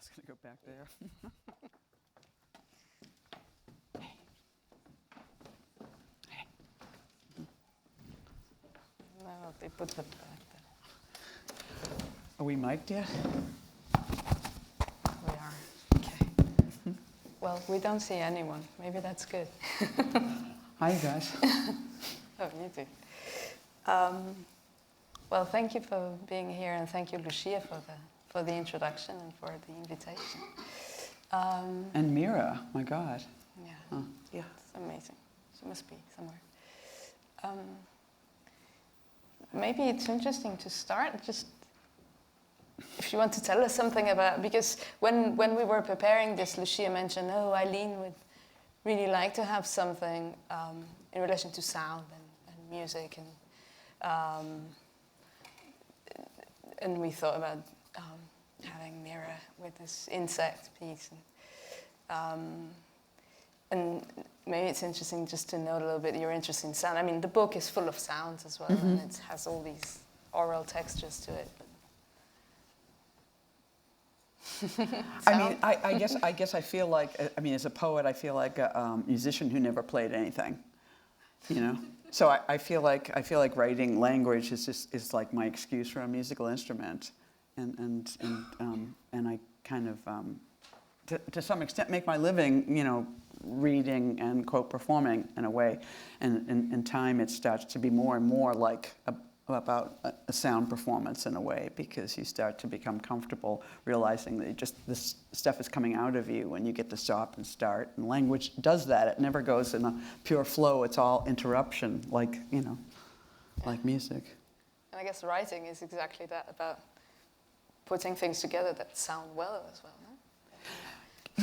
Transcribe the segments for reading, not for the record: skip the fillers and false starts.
was going to go back there. No, they put them back there. Are we mic'd yet? We are. Okay. Well, we don't see anyone. Maybe that's good. Hi, you guys. Oh, you too. Well, thank you for being here, and thank you, Lucia, for the introduction and for the invitation. And Mira, my God. Yeah, Yeah. it's amazing. She must be somewhere. Maybe it's interesting to start just if you want to tell us something about, because when we were preparing this, Lucia mentioned, oh, Eileen would really like to have something in relation to sound and music, and we thought about having Mira with this insect piece. And maybe it's interesting just to note a little bit your interest in sound. I mean, the book is full of sounds as well, and it has all these oral textures to it. I mean, I guess I feel like, I mean, as a poet, I feel like a musician who never played anything, you know? So I feel like writing language is like my excuse for a musical instrument, and I kind of, to some extent, make my living, you know, reading and quote performing in a way, and in time it starts to be more and more like about a sound performance in a way, because you start to become comfortable realizing that this stuff is coming out of you and you get to stop and start, and language does that. It never goes in a pure flow. It's all interruption, like, you know, like music. And I guess writing is exactly that, about putting things together that sound well as well, no?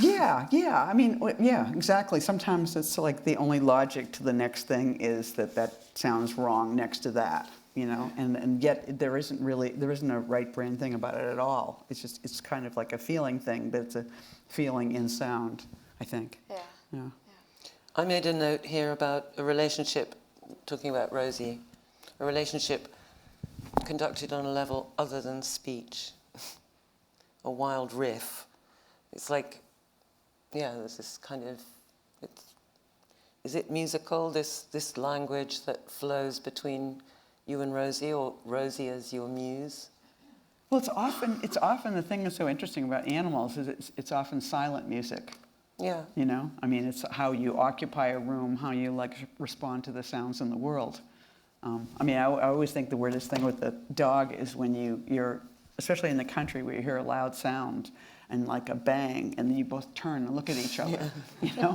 Yeah. I mean, yeah, exactly. Sometimes it's like the only logic to the next thing is that sounds wrong next to that, you know, and yet there isn't a right brain thing about it at all. It's kind of like a feeling thing, but it's a feeling in sound, I think. Yeah. I made a note here about a relationship, talking about Rosie, a relationship conducted on a level other than speech, a wild riff. It's like, yeah, there's this kind of, is it musical, this language that flows between you and Rosie, or Rosie as your muse? Well, it's often the thing that's so interesting about animals is it's often silent music. Yeah. You know, I mean, it's how you occupy a room, how you like respond to the sounds in the world. I mean, I always think the weirdest thing with the dog is when you're, especially in the country where you hear a loud sound and like a bang, and then you both turn and look at each other, you know?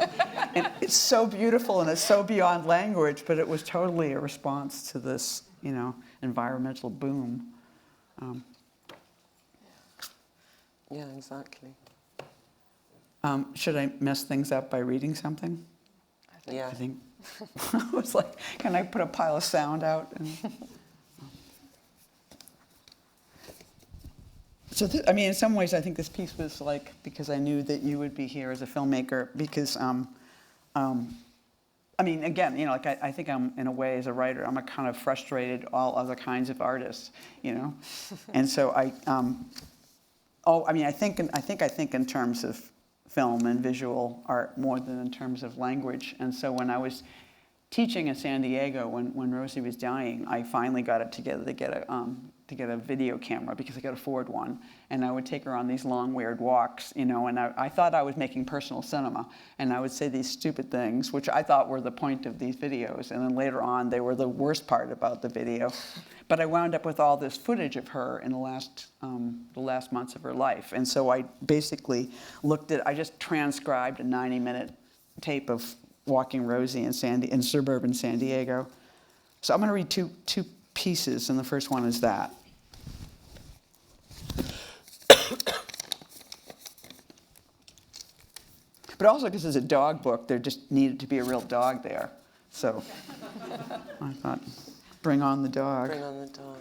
And it's so beautiful and it's so beyond language, but it was totally a response to this, you know, environmental boom. Yeah, exactly. Should I mess things up by reading something? Yeah. I think I was like, can I put a pile of sound out? So, I mean, in some ways, I think this piece was like, because I knew that you would be here as a filmmaker, because, I mean, again, you know, like I think I'm, in a way, as a writer, I'm a kind of frustrated all other kinds of artists, you know? And so I think in terms of film and visual art more than in terms of language. And so when I was teaching in San Diego, when Rosie was dying, I finally got it together to get a video camera, because I could afford one, and I would take her on these long, weird walks, you know, and I thought I was making personal cinema, and I would say these stupid things, which I thought were the point of these videos, and then later on, they were the worst part about the video. But I wound up with all this footage of her in the last months of her life, and so I basically I just transcribed a 90-minute tape of walking Rosie in suburban San Diego. So I'm going to read two pieces, and the first one is that. But also because it's a dog book, there just needed to be a real dog there. So I thought, bring on the dog. Bring on the dog.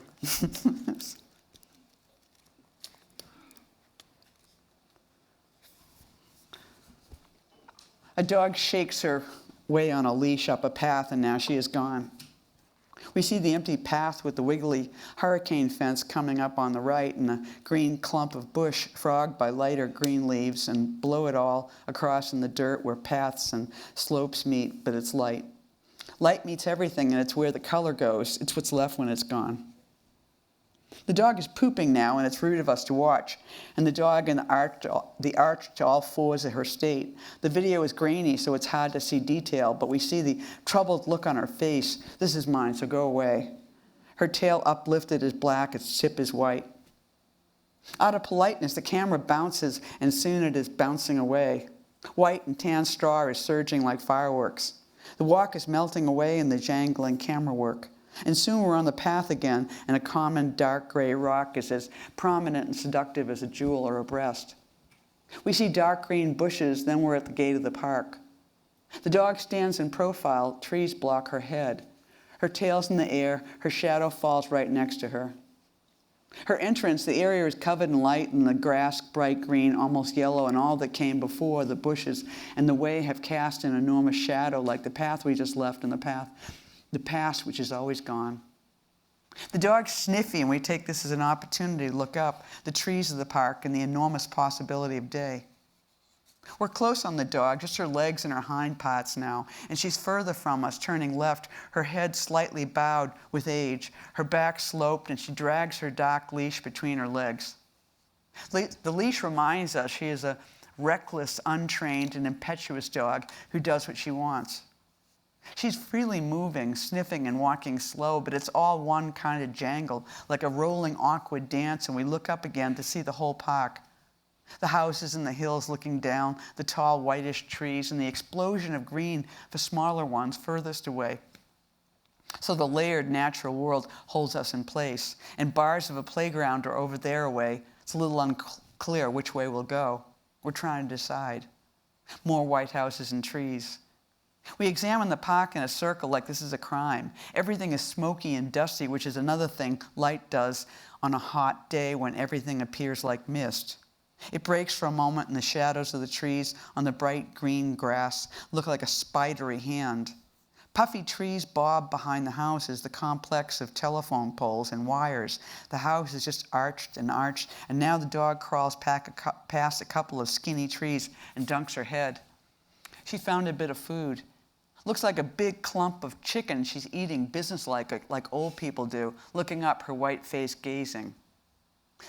A dog shakes her way on a leash up a path, and now she is gone. We see the empty path with the wiggly hurricane fence coming up on the right and a green clump of bush frogged by lighter green leaves, and below it all, across in the dirt where paths and slopes meet, but it's light. Light meets everything, and it's where the color goes. It's what's left when it's gone. The dog is pooping now, and it's rude of us to watch. And the dog in the arch to all fours of her state. The video is grainy, so it's hard to see detail, but we see the troubled look on her face. This is mine, so go away. Her tail uplifted is black, its tip is white. Out of politeness, the camera bounces, and soon it is bouncing away. White and tan straw is surging like fireworks. The walk is melting away in the jangling camera work. And soon we're on the path again, and a common dark gray rock is as prominent and seductive as a jewel or a breast. We see dark green bushes, then we're at the gate of the park. The dog stands in profile, trees block her head. Her tail's in the air, her shadow falls right next to her. Her entrance, the area is covered in light, and the grass bright green, almost yellow, and all that came before, the bushes and the way have cast an enormous shadow like the path we just left, and the past which is always gone. The dog's sniffy, and we take this as an opportunity to look up the trees of the park and the enormous possibility of day. We're close on the dog, just her legs and her hind parts now, and she's further from us, turning left, her head slightly bowed with age, her back sloped, and she drags her dark leash between her legs. The leash reminds us she is a reckless, untrained, and impetuous dog who does what she wants. She's freely moving, sniffing, and walking slow, but it's all one kind of jangle, like a rolling, awkward dance, and we look up again to see the whole park. The houses and the hills looking down, the tall, whitish trees, and the explosion of green for smaller ones furthest away. So the layered natural world holds us in place, and bars of a playground are over there away. It's a little unclear which way we'll go. We're trying to decide. More white houses and trees. We examine the park in a circle like this is a crime. Everything is smoky and dusty, which is another thing light does on a hot day when everything appears like mist. It breaks for a moment, and the shadows of the trees on the bright green grass look like a spidery hand. Puffy trees bob behind the houses, the complex of telephone poles and wires. The house is just arched, and now the dog crawls past a couple of skinny trees and dunks her head. She found a bit of food. Looks like a big clump of chicken she's eating businesslike, like old people do, looking up, her white face gazing.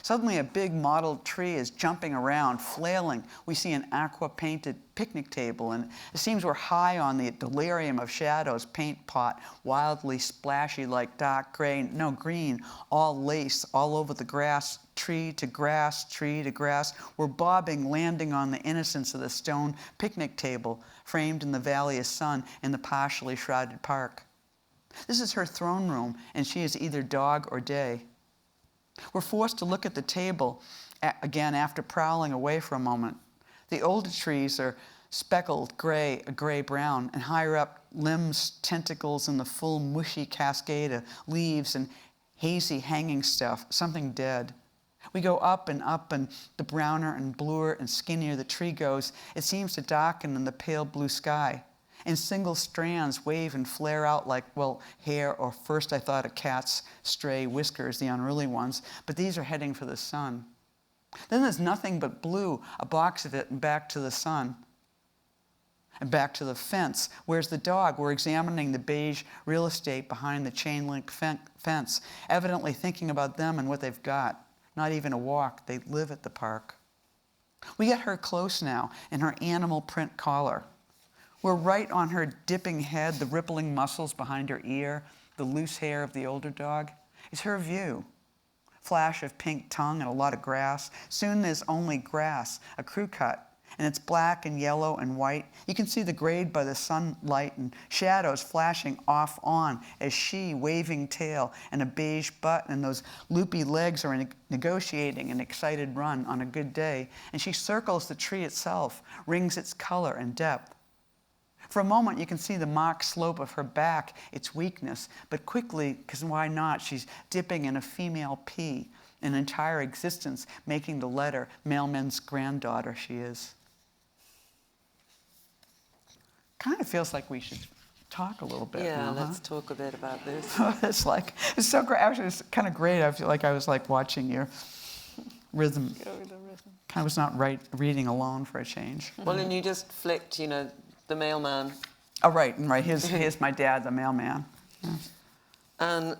Suddenly a big mottled tree is jumping around, flailing. We see an aqua-painted picnic table, and it seems we're high on the delirium of shadows, paint pot, wildly splashy like dark gray, no green, all lace, all over the grass, tree to grass, tree to grass. We're bobbing, landing on the innocence of the stone picnic table, framed in the valley of sun in the partially shrouded park. This is her throne room, and she is either dog or day. We're forced to look at the table again after prowling away for a moment. The older trees are speckled gray, a gray-brown, and higher up, limbs, tentacles, and the full mushy cascade of leaves and hazy hanging stuff, something dead. We go up, and the browner and bluer and skinnier the tree goes, it seems to darken in the pale blue sky. And single strands wave and flare out like, well, hair, or first I thought a cat's stray whiskers, the unruly ones, but these are heading for the sun. Then there's nothing but blue, a box of it, and back to the sun. And back to the fence. Where's the dog? We're examining the beige real estate behind the chain-link fence, evidently thinking about them and what they've got. Not even a walk, they live at the park. We get her close now in her animal print collar. We're right on her dipping head, the rippling muscles behind her ear, the loose hair of the older dog. It's her view. Flash of pink tongue and a lot of grass. Soon there's only grass, a crew cut, and it's black and yellow and white. You can see the grade by the sunlight and shadows flashing off on as she, waving tail and a beige butt and those loopy legs are negotiating an excited run on a good day. And she circles the tree itself, rings its color and depth. For a moment, you can see the mock slope of her back, its weakness, but quickly, because why not, she's dipping in a female P, an entire existence, making the letter mailman's granddaughter she is. Kind of feels like we should talk a little bit. Yeah, now, let's talk a bit about this. It's so great. Actually, it's kind of great. I feel like I was like watching your rhythm. Go with the rhythm. I was not reading alone for a change. Well, and you just flicked, the mailman. Oh, right. Here's my dad, the mailman. Yeah. And,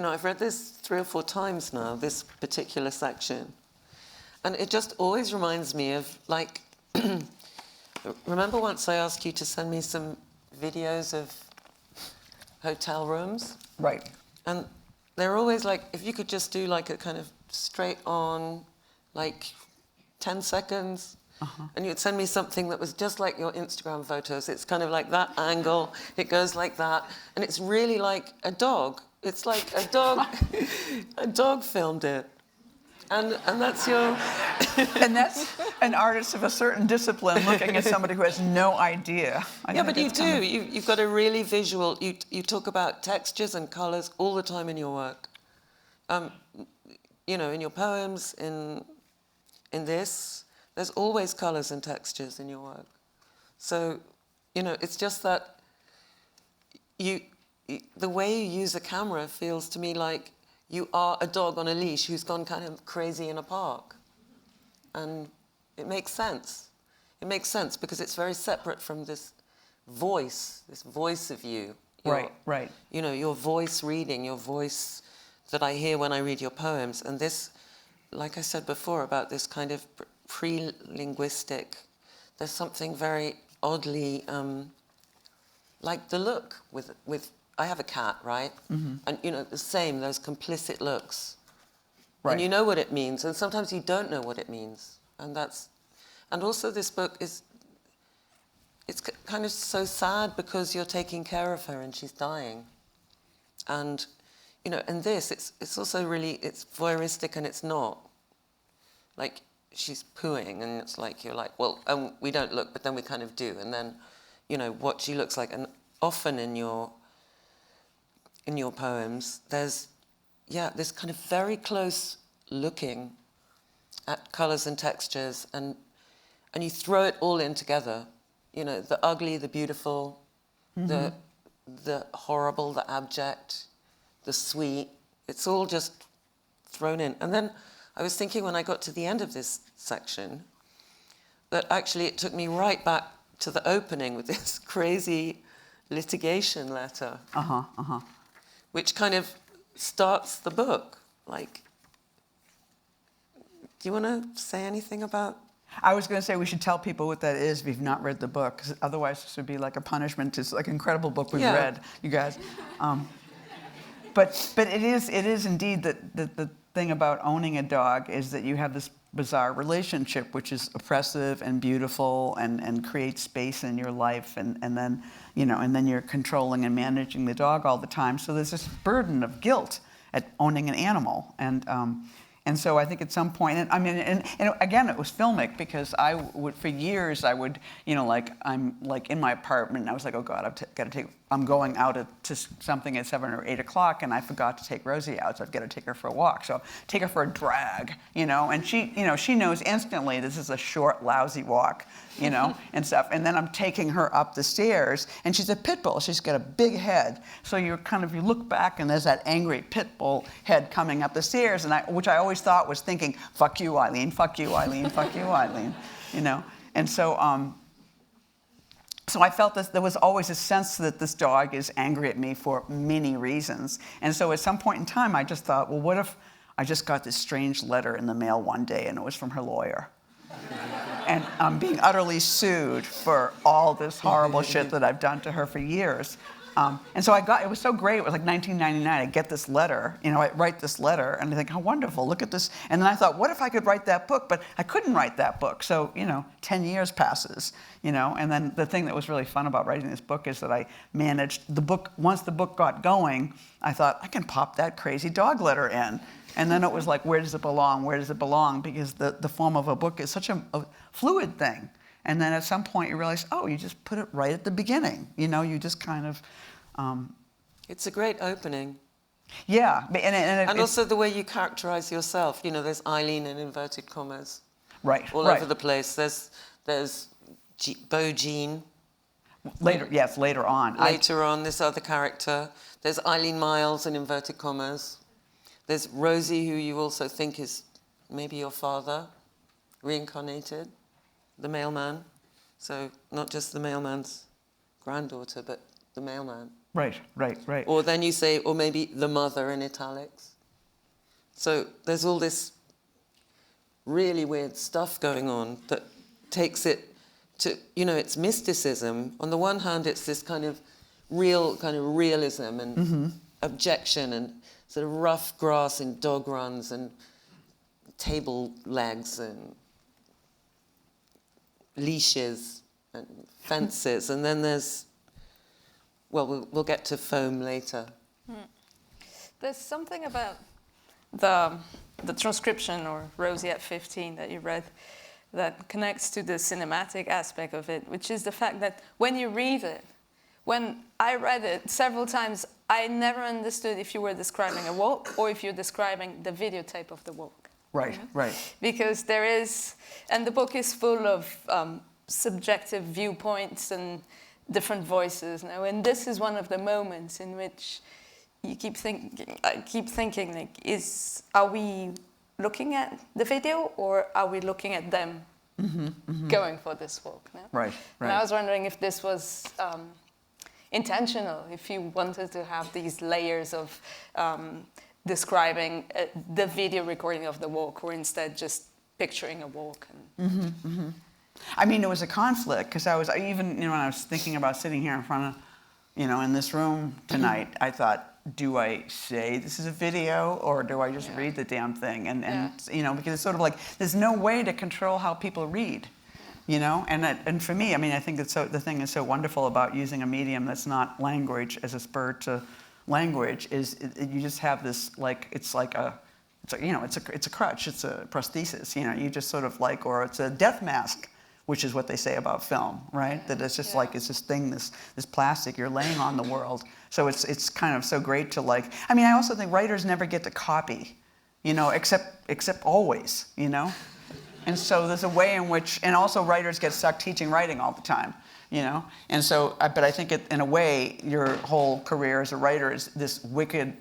I've read this 3 or 4 times now, this particular section. And it just always reminds me of, like, remember once I asked you to send me some videos of hotel rooms? Right. And they're always like, if you could just do like a kind of straight on, like 10 seconds, and you'd send me something that was just like your Instagram photos. It's kind of like that angle, it goes like that, and it's really like a dog. It's like a dog, a dog filmed it. And that's your... And that's an artist of a certain discipline looking at somebody who has no idea. Yeah, but you do. You've got a really visual... You talk about textures and colours all the time in your work. In your poems, in this, there's always colours and textures in your work. So, it's just that the way you use a camera feels to me like you are a dog on a leash who's gone kind of crazy in a park. And it makes sense. It makes sense because it's very separate from this voice of you. Right. Your voice reading, your voice that I hear when I read your poems. And this, like I said before, about this kind of pre-linguistic, there's something very oddly, like the look with I have a cat, right? Mm-hmm. And, the same, those complicit looks. Right. And you know what it means, and sometimes you don't know what it means. And also this book it's kind of so sad because you're taking care of her and she's dying. And, and this, it's also really, it's voyeuristic and it's not. Like, she's pooing and it's like, you're like, well, we don't look, but then we kind of do. And then, what she looks like. And often in your poems, there's, this kind of very close looking at colours and textures, and you throw it all in together. The ugly, the beautiful, the horrible, the abject, the sweet. It's all just thrown in. And then I was thinking when I got to the end of this section that actually it took me right back to the opening with this crazy litigation letter. Which kind of starts the book. Like, do you want to say anything about? I was going to say we should tell people what that is if you've not read the book, 'cause otherwise this would be like a punishment. It's like an incredible book we've read, you guys. But it is indeed the thing about owning a dog is that you have this bizarre relationship, which is oppressive and beautiful and creates space in your life, and then and then you're controlling and managing the dog all the time. So there's this burden of guilt at owning an animal, and so I think at some point, and again, it was filmic because I would, for years, I would, I'm like in my apartment, and I was like, oh God, I'm going out to something at 7 or 8 o'clock, and I forgot to take Rosie out, so I've got to take her for a walk. So take her for a drag, and she knows instantly this is a short, lousy walk, and stuff. And then I'm taking her up the stairs, and she's a pit bull. She's got a big head. So you look back, and there's that angry pit bull head coming up the stairs, which I always thought was thinking, fuck you, Eileen, fuck you, Eileen, fuck you, Eileen, And so, so I felt that there was always a sense that this dog is angry at me for many reasons. And so at some point in time, I just thought, well, what if I just got this strange letter in the mail one day, and it was from her lawyer? And I'm being utterly sued for all this horrible shit that I've done to her for years. And so it was so great. It was like 1999. I get this letter, I write this letter, and I think, how wonderful, look at this. And then I thought, what if I could write that book? But I couldn't write that book. So, 10 years passes, and then the thing that was really fun about writing this book is that I managed the book, once the book got going, I thought, I can pop that crazy dog letter in. And then it was like, where does it belong? Where does it belong? Because the form of a book is such a fluid thing. And then at some point you realize, oh, you just put it right at the beginning. You just kind of... It's a great opening. Yeah. And also the way you characterize yourself. There's Eileen in inverted commas. Right. All over the place. There's Bo Jean. Later, yes, later on. Later on, this other character. There's Eileen Myles, in inverted commas. There's Rosie, who you also think is maybe your father, reincarnated, the mailman. So not just the mailman's granddaughter, but the mailman. Right. Or then you say, or maybe the mother in italics. So there's all this really weird stuff going on that takes it to, it's mysticism. On the one hand, it's this kind of realism and objection and sort of rough grass in dog runs and table legs and leashes and fences. And then there's, we'll get to foam later. There's something about the transcription, or Rosie at 15, that you read, that connects to the cinematic aspect of it, which is the fact that when you read it, when I read it several times, I never understood if you were describing a walk or if you're describing the videotape of the walk. Right. Because there is, and the book is full of subjective viewpoints and different voices. And this is one of the moments in which I keep thinking, like, are we looking at the video or are we looking at them going for this walk? No? Right. And I was wondering if this was intentional, if you wanted to have these layers of describing the video recording of the walk, or instead just picturing a walk. I mean, it was a conflict, because I was, even when I was thinking about sitting here in front of, in this room tonight, I thought, do I say this is a video, or do I just read the damn thing? And because it's sort of like, there's no way to control how people read, And for me, I mean, I think the thing that's so wonderful about using a medium that's not language as a spur to language is you just have this, like, it's a crutch, it's a prosthesis, you just sort of like, or it's a death mask, which is what they say about film, right? That it's just like, it's this thing, this plastic you're laying on the world. So it's kind of so great to, like, I mean, I also think writers never get to copy, except always, And so there's a way in which, and also writers get stuck teaching writing all the time, And so, but I think in a way, your whole career as a writer is this wicked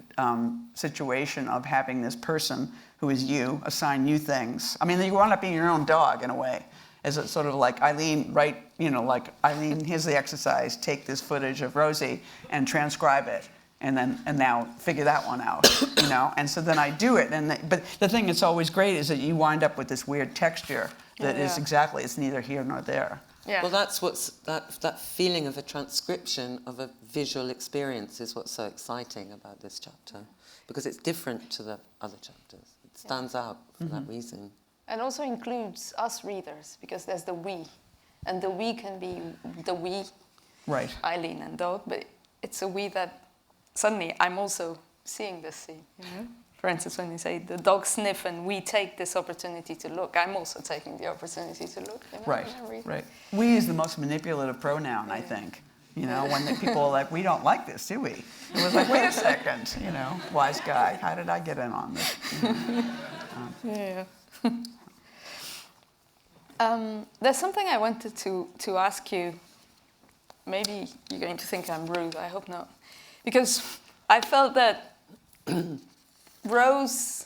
situation of having this person who is you, assign you things. I mean, you wind up being your own dog in a way. Is it sort of like, Eileen, Eileen, here's the exercise, take this footage of Rosie and transcribe it, and now figure that one out, And so then I do it, but the thing that's always great is that you wind up with this weird texture that is exactly, it's neither here nor there. Yeah. Well, that's that feeling of a transcription of a visual experience is what's so exciting about this chapter, because it's different to the other chapters. It stands out for that reason. And also includes us readers, because there's the we. And the we can be the we, right, Eileen and Dog, but it's a we that suddenly I'm also seeing this scene. For instance, when you say the dog sniff and we take this opportunity to look, I'm also taking the opportunity to look. Right. We is the most manipulative pronoun, I think. When the people are like, we don't like this, do we? It was like, wait a second, wise guy, how did I get in on this? Yeah. There's something I wanted to ask you. Maybe you're going to think I'm rude, I hope not. Because I felt that Rose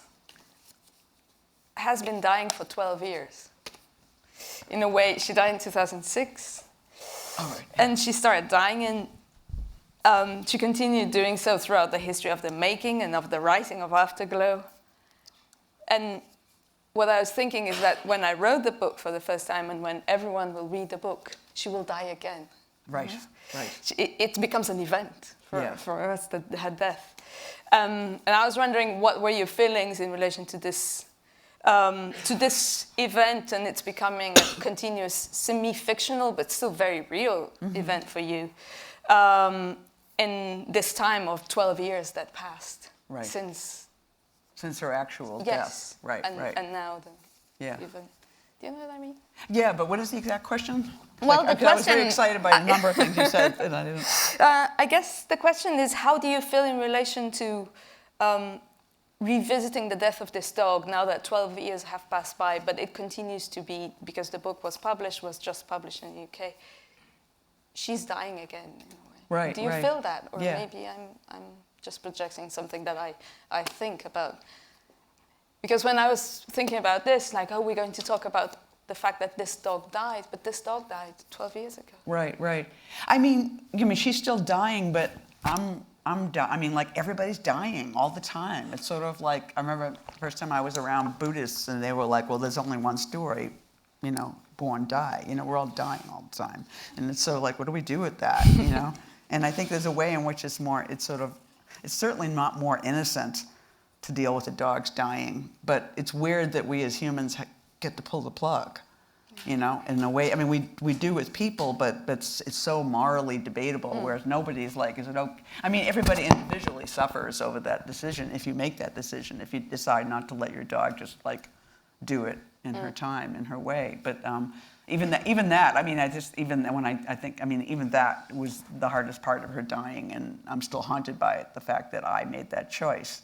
has been dying for 12 years. In a way, she died in 2006. Right. And she started dying, and she continued doing so throughout the history of the making and of the writing of Afterglow. And what I was thinking is that when I wrote the book for the first time, and when everyone will read the book, she will die again. Right. It becomes an event for us, her death. And I was wondering, what were your feelings in relation to this event, and it's becoming a continuous semi-fictional but still very real event for you, in this time of 12 years that passed since her actual death. Right. And now the event. Do you know what I mean? Yeah, but what is the exact question? Well, the question... I was very excited by a number of things you said, and I didn't... I guess the question is, how do you feel in relation to revisiting the death of this dog now that 12 years have passed by, but it continues to be, because the book was just published in the UK, she's dying again in a way. Right, Do you right. feel that? Or Yeah. maybe I'm just projecting something that I think about. Because when I was thinking about this, like, oh, we're going to talk about the fact that this dog died, but this dog died 12 years ago. Right, right. I mean, she's still dying, but I mean, like, everybody's dying all the time. It's sort of like, I remember the first time I was around Buddhists, and they were like, well, there's only one story, born, die. We're all dying all the time. And it's so like, what do we do with that, And I think there's a way in which it's certainly not more innocent to deal with the dogs dying, but it's weird that we as humans get to pull the plug, in a way. I mean, we do with people, but it's so morally debatable, whereas nobody's like, is it okay? I mean, everybody individually suffers over that decision if you make that decision, if you decide not to let your dog just like do it in her time, in her way. But even that, I mean, even that was the hardest part of her dying, and I'm still haunted by it, the fact that I made that choice,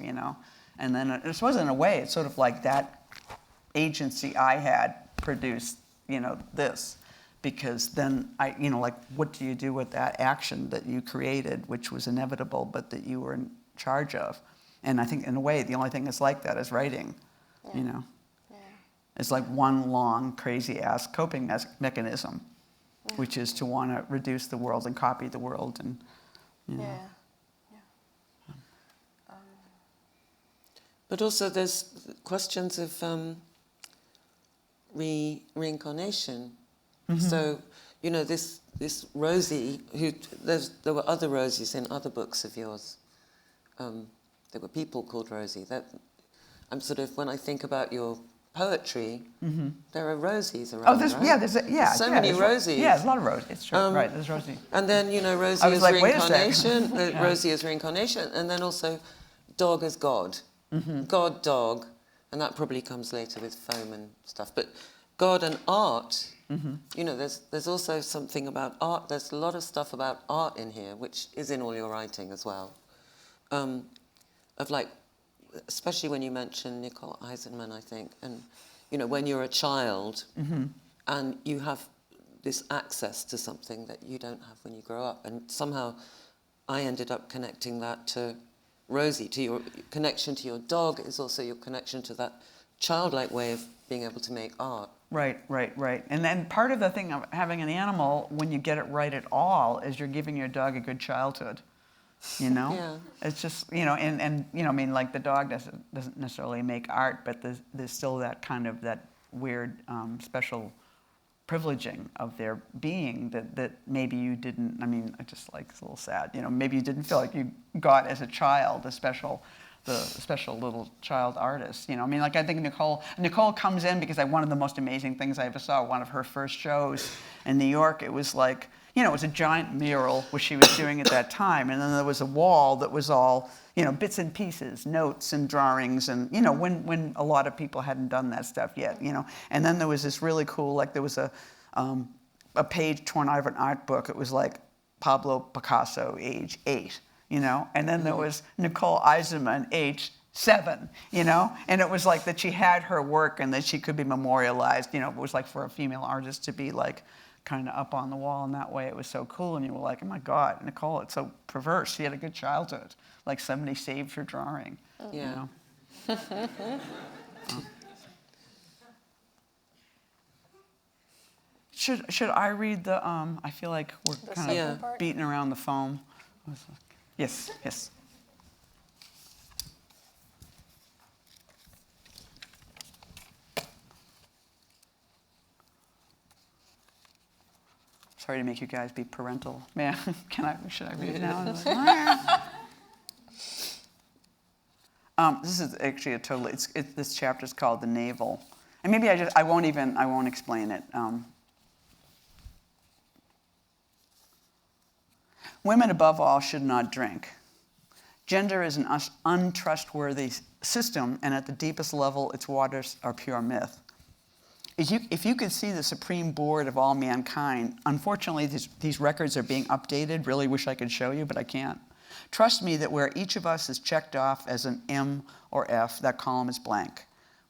And then it was, in a way, it's sort of like that agency I had produced, this, because then like, what do you do with that action that you created, which was inevitable, but that you were in charge of? And I think, in a way, the only thing that's like that is writing, Yeah. It's like one long, crazy-ass coping mechanism, which is to want to reduce the world and copy the world, and, But also there's questions of reincarnation. Mm-hmm. So, this Rosie, there were other Rosies in other books of yours. There were people called Rosie. I'm sort of, when I think about your poetry, there are Rosies around. Oh, there's right? So many Rosies. Yeah, there's a lot of Rosies. It's true. Right, there's Rosie. And then Rosie as like, reincarnation. Rosie as reincarnation, and then also dog as God. God, dog, and that probably comes later with foam and stuff. But God and art, there's also something about art. There's a lot of stuff about art in here, which is in all your writing as well. Of like, especially when you mention Nicole Eisenman, I think, and when you're a child and you have this access to something that you don't have when you grow up, and somehow I ended up connecting that to Rosie, to your connection to your dog is also your connection to that childlike way of being able to make art. Right. And then part of the thing of having an animal, when you get it right at all, is you're giving your dog a good childhood. Yeah. It's just, and I mean, like, the dog doesn't necessarily make art, but there's still that kind of that weird special privileging of their being that maybe you didn't. I mean, I just, like, it's a little sad. Maybe you didn't feel like you got as a child the special little child artist. I mean, like, I think Nicole comes in because one of the most amazing things I ever saw, one of her first shows in New York, it was like, it was a giant mural, which she was doing at that time, and then there was a wall that was all, bits and pieces, notes and drawings, and, when a lot of people hadn't done that stuff yet, And then there was this really cool, like, there was a page torn out of an art book. It was like Pablo Picasso, age 8, And then there was Nicole Eisenman, age 7, And it was like that she had her work and that she could be memorialized. It was like for a female artist to be, like, kind of up on the wall, and that way it was so cool, and you were like, oh my God, Nicole, it's so perverse. She had a good childhood. Like, somebody saved her drawing. Yeah. Should I read the, I feel like we're kind of beating around the foam. Yes. Sorry to make you guys be parental. Man, should I read it now? This is actually this chapter is called The Navel. And maybe I won't explain it. Women above all should not drink. Gender is an untrustworthy system, and at the deepest level, its waters are pure myth. If you could see the supreme board of all mankind, unfortunately, these records are being updated. Really wish I could show you, but I can't. Trust me that where each of us is checked off as an M or F, that column is blank.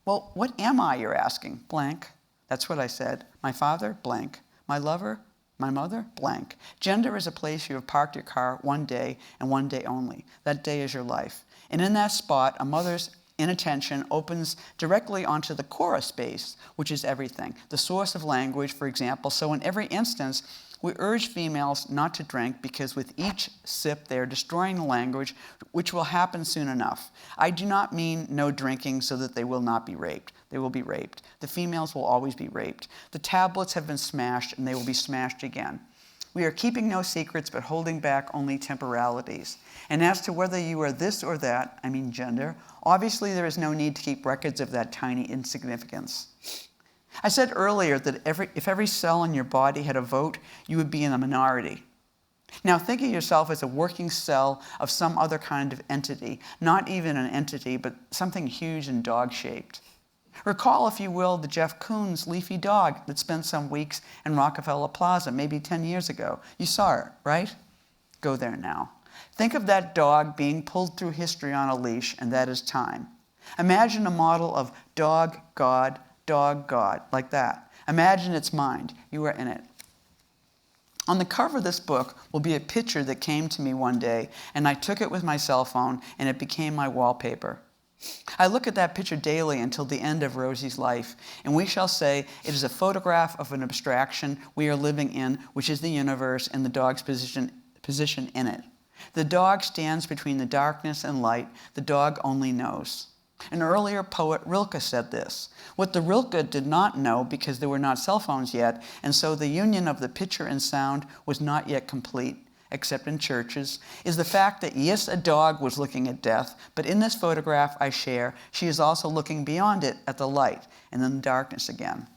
Well, what am I, you're asking? Blank. That's what I said. My father? Blank. My lover? My mother? Blank. Gender is a place you have parked your car one day and one day only. That day is your life. And in that spot, a mother's inattention opens directly onto the chora space, which is everything, the source of language, for example. So in every instance, we urge females not to drink because with each sip they are destroying the language, which will happen soon enough. I do not mean no drinking so that they will not be raped. They will be raped. The females will always be raped. The tablets have been smashed and they will be smashed again. We are keeping no secrets but holding back only temporalities. And as to whether you are this or that, I mean gender, obviously there is no need to keep records of that tiny insignificance. I said earlier that if every cell in your body had a vote, you would be in a minority. Now think of yourself as a working cell of some other kind of entity, not even an entity, but something huge and dog-shaped. Recall, if you will, the Jeff Koons leafy dog that spent some weeks in Rockefeller Plaza maybe 10 years ago. You saw it, right? Go there now. Think of that dog being pulled through history on a leash, and that is time. Imagine a model of dog, God, like that. Imagine its mind. You are in it. On the cover of this book will be a picture that came to me one day, and I took it with my cell phone, and it became my wallpaper. I look at that picture daily until the end of Rosie's life, and we shall say it is a photograph of an abstraction we are living in, which is the universe and the dog's position in it. The dog stands between the darkness and light. The dog only knows. An earlier poet, Rilke, said this. What the Rilke did not know, because there were not cell phones yet, and so the union of the picture and sound was not yet complete, except in churches, is the fact that yes, a dog was looking at death, but in this photograph I share, she is also looking beyond it at the light, and then the darkness again.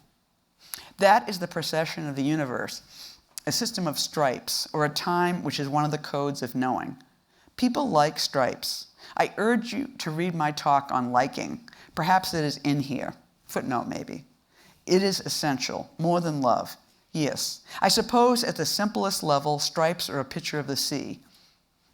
That is the procession of the universe, a system of stripes, or a time which is one of the codes of knowing. People like stripes. I urge you to read my talk on liking. Perhaps it is in here. Footnote maybe. It is essential, more than love. Yes. I suppose at the simplest level, stripes are a picture of the sea.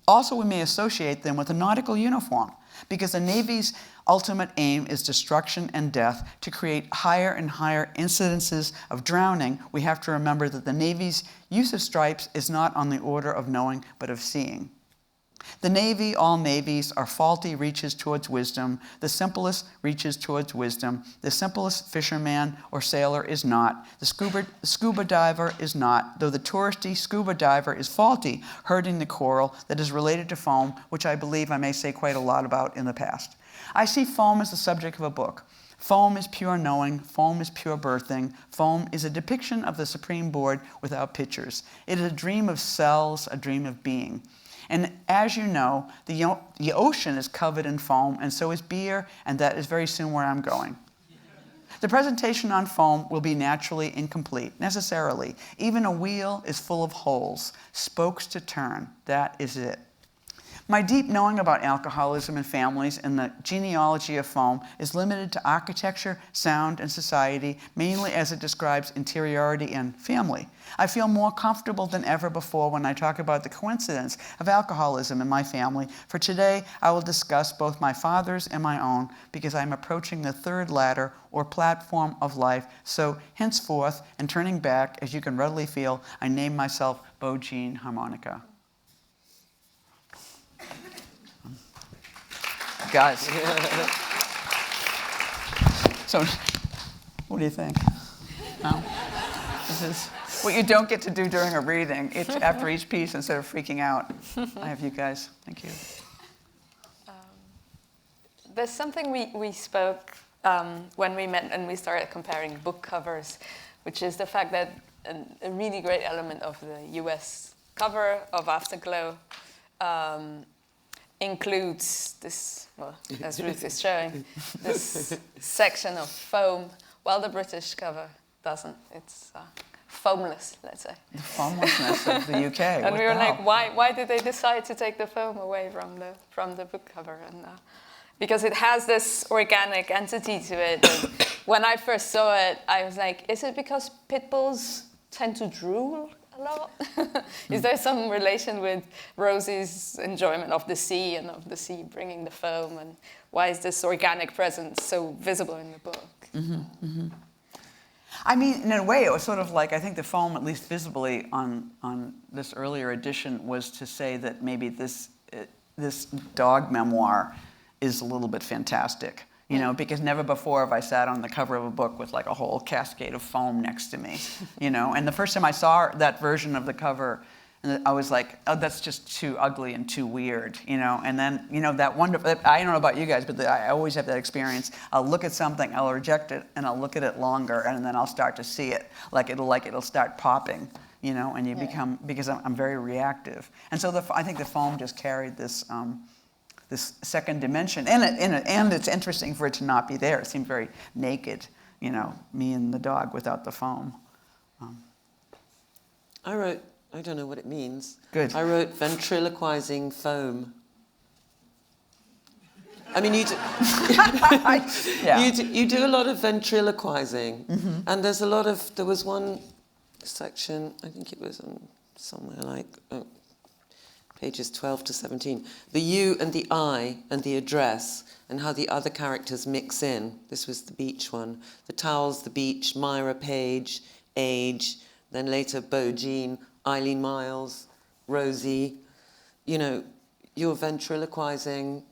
Also, we may associate them with a nautical uniform, because the Navy's ultimate aim is destruction and death. To create higher and higher incidences of drowning, we have to remember that the Navy's use of stripes is not on the order of knowing, but of seeing. The Navy, all navies, are faulty reaches towards wisdom. The simplest reaches towards wisdom. The simplest fisherman or sailor is not. The scuba diver is not, though the touristy scuba diver is faulty, hurting the coral that is related to foam, which I believe I may say quite a lot about in the past. I see foam as the subject of a book. Foam is pure knowing. Foam is pure birthing. Foam is a depiction of the supreme board without pictures. It is a dream of cells, a dream of being. And as you know, the ocean is covered in foam, and so is beer, and that is very soon where I'm going. The presentation on foam will be naturally incomplete, necessarily. Even a wheel is full of holes, spokes to turn. That is it. My deep knowing about alcoholism and families and the genealogy of foam is limited to architecture, sound, and society, mainly as it describes interiority and family. I feel more comfortable than ever before when I talk about the coincidence of alcoholism in my family. For today, I will discuss both my father's and my own, because I'm approaching the third ladder or platform of life. So henceforth, and turning back, as you can readily feel, I name myself Bo Jean Harmonica. Guys. So, what do you think? No? This is what you don't get to do during a reading. After each piece, instead of freaking out. I have you guys. Thank you. There's something we spoke when we met and we started comparing book covers, which is the fact that a really great element of the US cover of Afterglow includes this, well, as Ruth is showing, this section of foam, while the British cover doesn't. It's foamless, let's say. The foamlessness of the UK. And we were like, why did they decide to take the foam away from the book cover? And because it has this organic entity to it. And when I first saw it, I was like, is it because pit bulls tend to drool a lot? Is there some relation with Rosie's enjoyment of the sea and of the sea bringing the foam? And why is this organic presence so visible in the book? Mm-hmm, mm-hmm. I mean, in a way, it was sort of like, I think the foam, at least visibly on this earlier edition, was to say that maybe this dog memoir is a little bit fantastic. You know, because never before have I sat on the cover of a book with like a whole cascade of foam next to me, you know. And the first time I saw that version of the cover, I was like, oh, that's just too ugly and too weird, you know. And then, you know, that wonderful, I don't know about you guys, but I always have that experience. I'll look at something, I'll reject it, and I'll look at it longer, and then I'll start to see it. Like it'll start popping, you know, and you become, because I'm very reactive. And so I think the foam just carried this, this second dimension, and it's interesting for it to not be there. It seemed very naked, you know, me and the dog without the foam. I wrote, I don't know what it means. Good. I wrote ventriloquizing foam. I mean, you do, Yeah. you do a lot of ventriloquizing, and there was one section, I think it was on somewhere like pages 12 to 17, the you and the I and the address, and how the other characters mix in. This was the beach one. The towels, the beach, Mira, Page, age, then later Bo Jean, Eileen Myles, Rosie. You know, you're ventriloquizing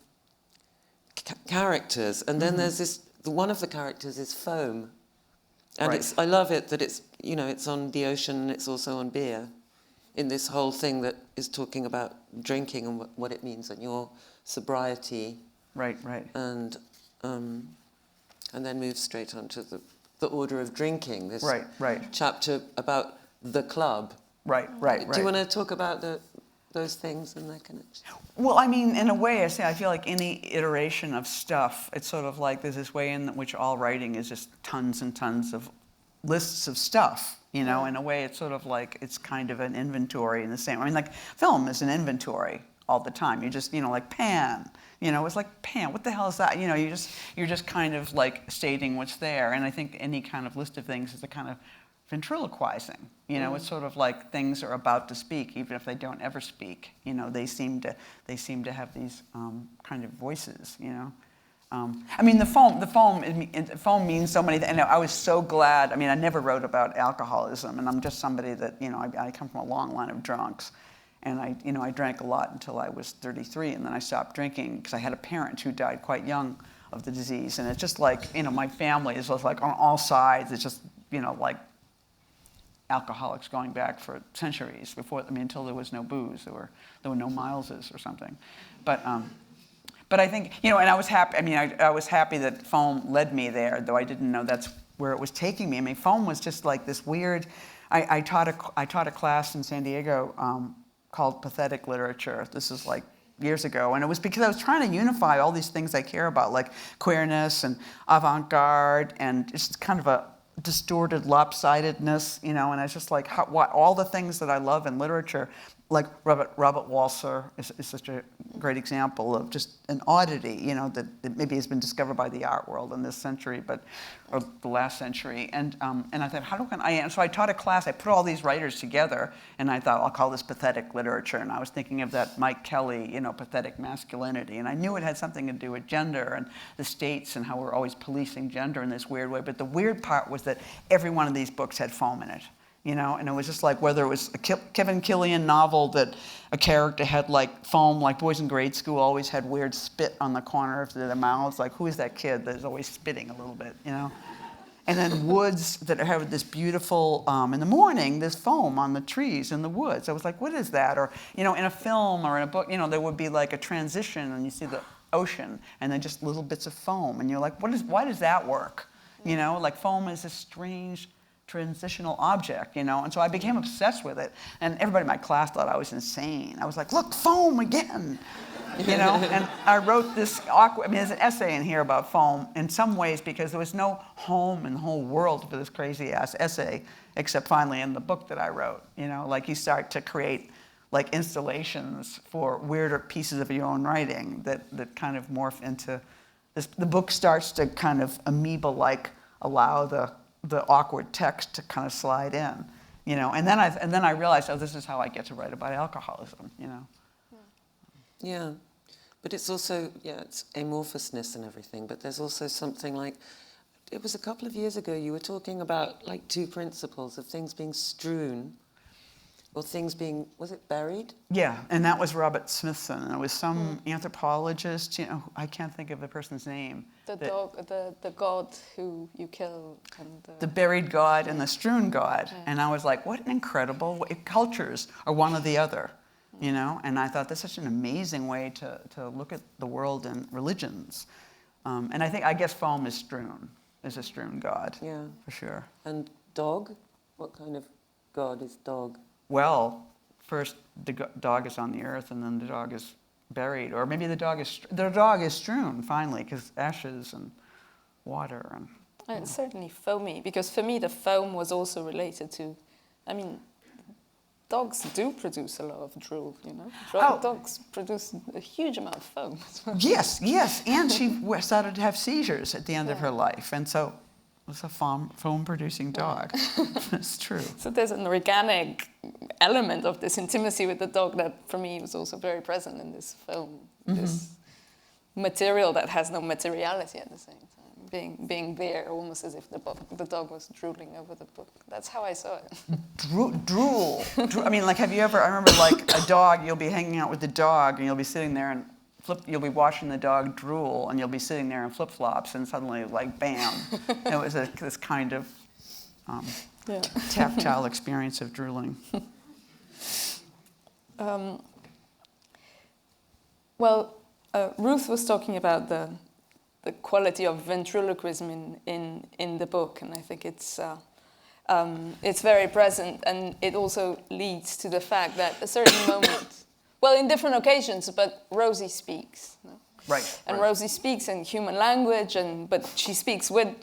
characters, and then there's this. One of the characters is foam, and Right. I love it that it's, you know, it's on the ocean and it's also on beer, in this whole thing that is talking about drinking and what it means and your sobriety. Right. And then move straight on to the order of drinking. This Right. chapter about the club. Right. Do you want to talk about those things and their connection? Well, I mean, in a way, I feel like any iteration of stuff, it's sort of like there's this way in which all writing is just tons and tons of lists of stuff, you know. In a way, it's sort of like it's kind of an inventory in the same. I mean, like film is an inventory all the time. You just, you know, like Pan. You know, it's like Pan. What the hell is that? You know, you're just kind of like stating what's there. And I think any kind of list of things is a kind of ventriloquizing. You know, it's sort of like things are about to speak, even if they don't ever speak. You know, they seem to have these kind of voices. You know. I mean, the foam means so many things. And I was so glad. I mean, I never wrote about alcoholism, and I'm just somebody that, you know, I come from a long line of drunks, and I drank a lot until I was 33, and then I stopped drinking because I had a parent who died quite young of the disease, and it's just like, you know, my family is just like on all sides. It's just, you know, like alcoholics going back for centuries before. I mean, until there was no booze, there were no Mileses or something, But I think, you know, and I was happy. I mean, I was happy that foam led me there, though I didn't know that's where it was taking me. I mean, foam was just like this weird. I taught a class in San Diego called Pathetic Literature. This is like years ago, and it was because I was trying to unify all these things I care about, like queerness and avant-garde, and just kind of a distorted lopsidedness, you know. And I was just like, all the things that I love in literature. Like Robert Walser is such a great example of just an oddity, you know, that maybe has been discovered by the art world in this century, or the last century. And I thought, so I taught a class. I put all these writers together, and I thought I'll call this pathetic literature. And I was thinking of that Mike Kelly, you know, pathetic masculinity. And I knew it had something to do with gender and the states and how we're always policing gender in this weird way. But the weird part was that every one of these books had foam in it. You know, and it was just like whether it was a Kevin Killian novel that a character had like foam, like boys in grade school always had weird spit on the corner of their mouths. Like, who is that kid that's always spitting a little bit, you know? And then woods that have this beautiful, in the morning, there's foam on the trees in the woods. I was like, what is that? Or, you know, in a film or in a book, you know, there would be like a transition and you see the ocean and then just little bits of foam. And you're like, why does that work? You know, like foam is a strange transitional object, you know, and so I became obsessed with it, and everybody in my class thought I was insane. I was like, look, foam again, you know, and I wrote this awkward, I mean, there's an essay in here about foam in some ways because there was no home in the whole world for this crazy-ass essay, except finally in the book that I wrote, you know, like you start to create like installations for weirder pieces of your own writing that kind of morph into this. The book starts to kind of amoeba-like allow the awkward text to kind of slide in, you know, and then I realized, oh, this is how I get to write about alcoholism, you know. Yeah, but it's also, it's amorphousness and everything, but there's also something like, it was a couple of years ago, you were talking about like two principles of things being strewn or things being, was it buried? Yeah, and that was Robert Smithson. And it was some anthropologist, you know, I can't think of the person's name. The dog, the god who you kill, and the buried god and the strewn god. Yeah. And I was like, what an incredible way. Cultures are one or the other, you know? And I thought that's such an amazing way to look at the world and religions. And I guess foam is a strewn god. Yeah. For sure. And dog? What kind of god is dog? Well, first the dog is on the earth, and then the dog is buried, or maybe the dog is strewn finally, because ashes and water and. It's certainly foamy, because for me the foam was also related to, I mean, dogs do produce a lot of drool, you know. Dogs produce a huge amount of foam. Yes, and she started to have seizures at the end of her life, and so. It was a foam-producing dog. That's true. So there's an organic element of this intimacy with the dog that, for me, was also very present in this foam. This material that has no materiality at the same time, being there, almost as if the dog was drooling over the book. That's how I saw it. Drool. I mean, like, I remember, like, a dog. You'll be hanging out with the dog, and you'll be sitting there and. You'll be watching the dog drool, and you'll be sitting there in flip-flops, and suddenly, like, bam! It was this kind of tactile experience of drooling. Ruth was talking about the quality of ventriloquism in the book, and I think it's very present, and it also leads to the fact that a certain moment. Well, in different occasions, but Rosie speaks. No? Right. And Rosie speaks in human language, but she speaks with.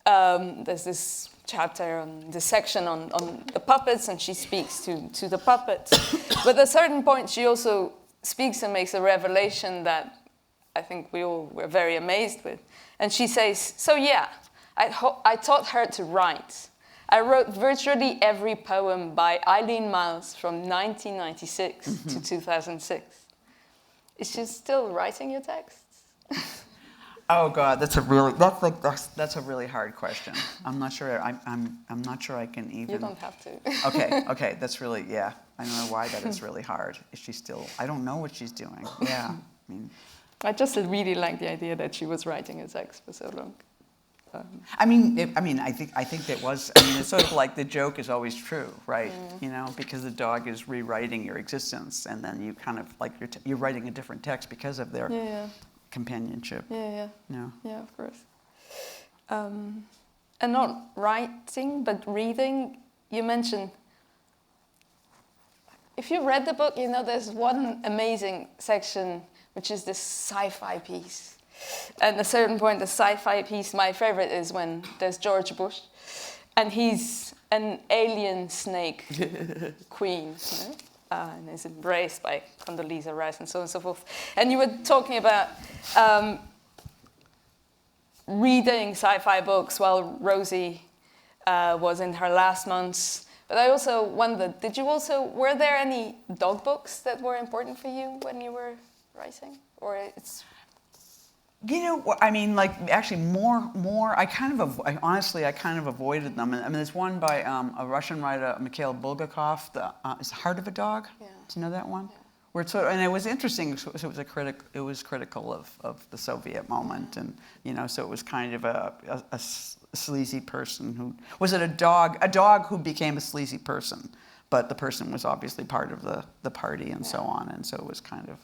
There's this chapter on this section on the puppets, and she speaks to the puppets. But at a certain point, she also speaks and makes a revelation that I think we all were very amazed with. And she says, "So yeah, I taught her to write. I wrote virtually every poem by Eileen Myles from 1996 to 2006. Is she still writing your texts?" Oh God, that's a really hard question. I'm not sure. I'm not sure I can even. You don't have to. Okay. That's really I don't know why that is really hard. Is she still? I don't know what she's doing. Yeah. I just really like the idea that she was writing a text for so long. I think that was. It's sort of like the joke is always true, right? You know, because the dog is rewriting your existence, and then you kind of like you're writing a different text because of their companionship. Yeah, of course. And not writing, but reading. You mentioned. If you read the book, you know there's one amazing section which is this sci-fi piece. And at a certain point, the sci-fi piece, my favorite is when there's George Bush, and he's an alien snake queen, you know? And is embraced by Condoleezza Rice and so on and so forth. And you were talking about reading sci-fi books while Rosie was in her last months. But I also wondered, were there any dog books that were important for you when you were writing? Or it's... You know, actually more. I honestly kind of avoided them. There's one by a Russian writer, Mikhail Bulgakov. Is Heart of a Dog? Yeah. Do you know that one? Yeah. Where it's and it was interesting. So it was critical of the Soviet moment, and you know, so it was kind of a sleazy person who was it a dog who became a sleazy person. But the person was obviously part of the party and so on, and so it was kind of,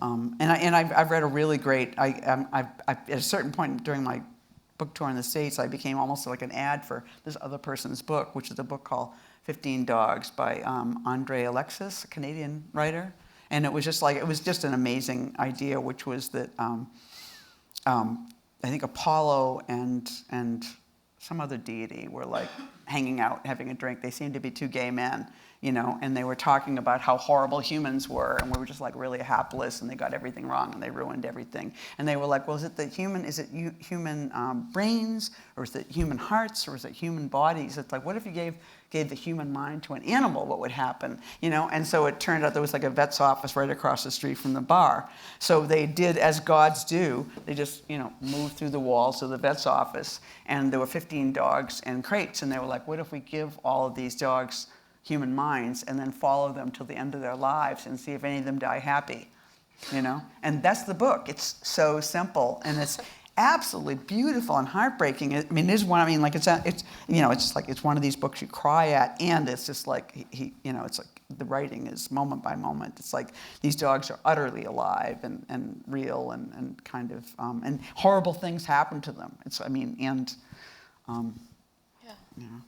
I've read a really great. At a certain point during my book tour in the States, I became almost like an ad for this other person's book, which is a book called 15 Dogs by Andre Alexis, a Canadian writer, and it was just an amazing idea, which was that I think Apollo and some other deity were like hanging out, having a drink. They seemed to be two gay men, you know, and they were talking about how horrible humans were, and we were just like really hapless, and they got everything wrong, and they ruined everything. And they were like, well, is it human brains, or is it human hearts, or is it human bodies? It's like, what if you gave the human mind to an animal, what would happen? You know, and so it turned out there was like a vet's office right across the street from the bar. So they did as gods do. They just, you know, moved through the walls of the vet's office, and there were 15 dogs and crates, and they were like, what if we give all of these dogs human minds and then follow them till the end of their lives and see if any of them die happy, you know? And that's the book. It's so simple, and it's absolutely beautiful and heartbreaking. I mean, it is one. I mean, like it's you know, it's just like it's one of these books you cry at, and it's just like you know, it's like the writing is moment by moment. It's like these dogs are utterly alive and real and kind of and horrible things happen to them. It's Yeah. You know.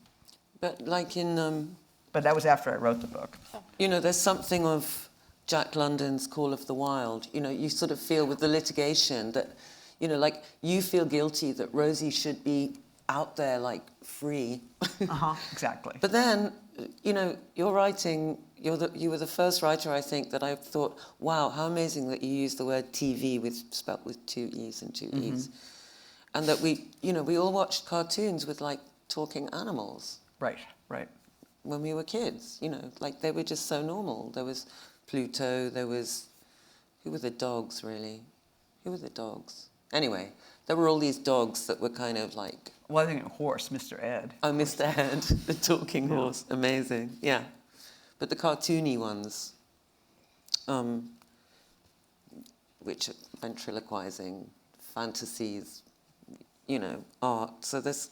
But like in But that was after I wrote the book. you know, there's something of Jack London's Call of the Wild. You know, you sort of feel with the litigation that, you know, like you feel guilty that Rosie should be out there, like free. Exactly. But then, you know, you're writing. You were the first writer, I think, that I thought, wow, how amazing that you used the word TV spelt with 2 E's and 2 E's, and that we all watched cartoons with like talking animals. Right. When we were kids, you know, like they were just so normal. There was Pluto, who were the dogs, really? Who were the dogs? Anyway, there were all these dogs that were kind of like... Well, I think a horse, Mr. Ed. Oh, Mr. Ed, the talking horse, amazing, yeah. But the cartoony ones, which are ventriloquizing, fantasies, you know, art, so there's...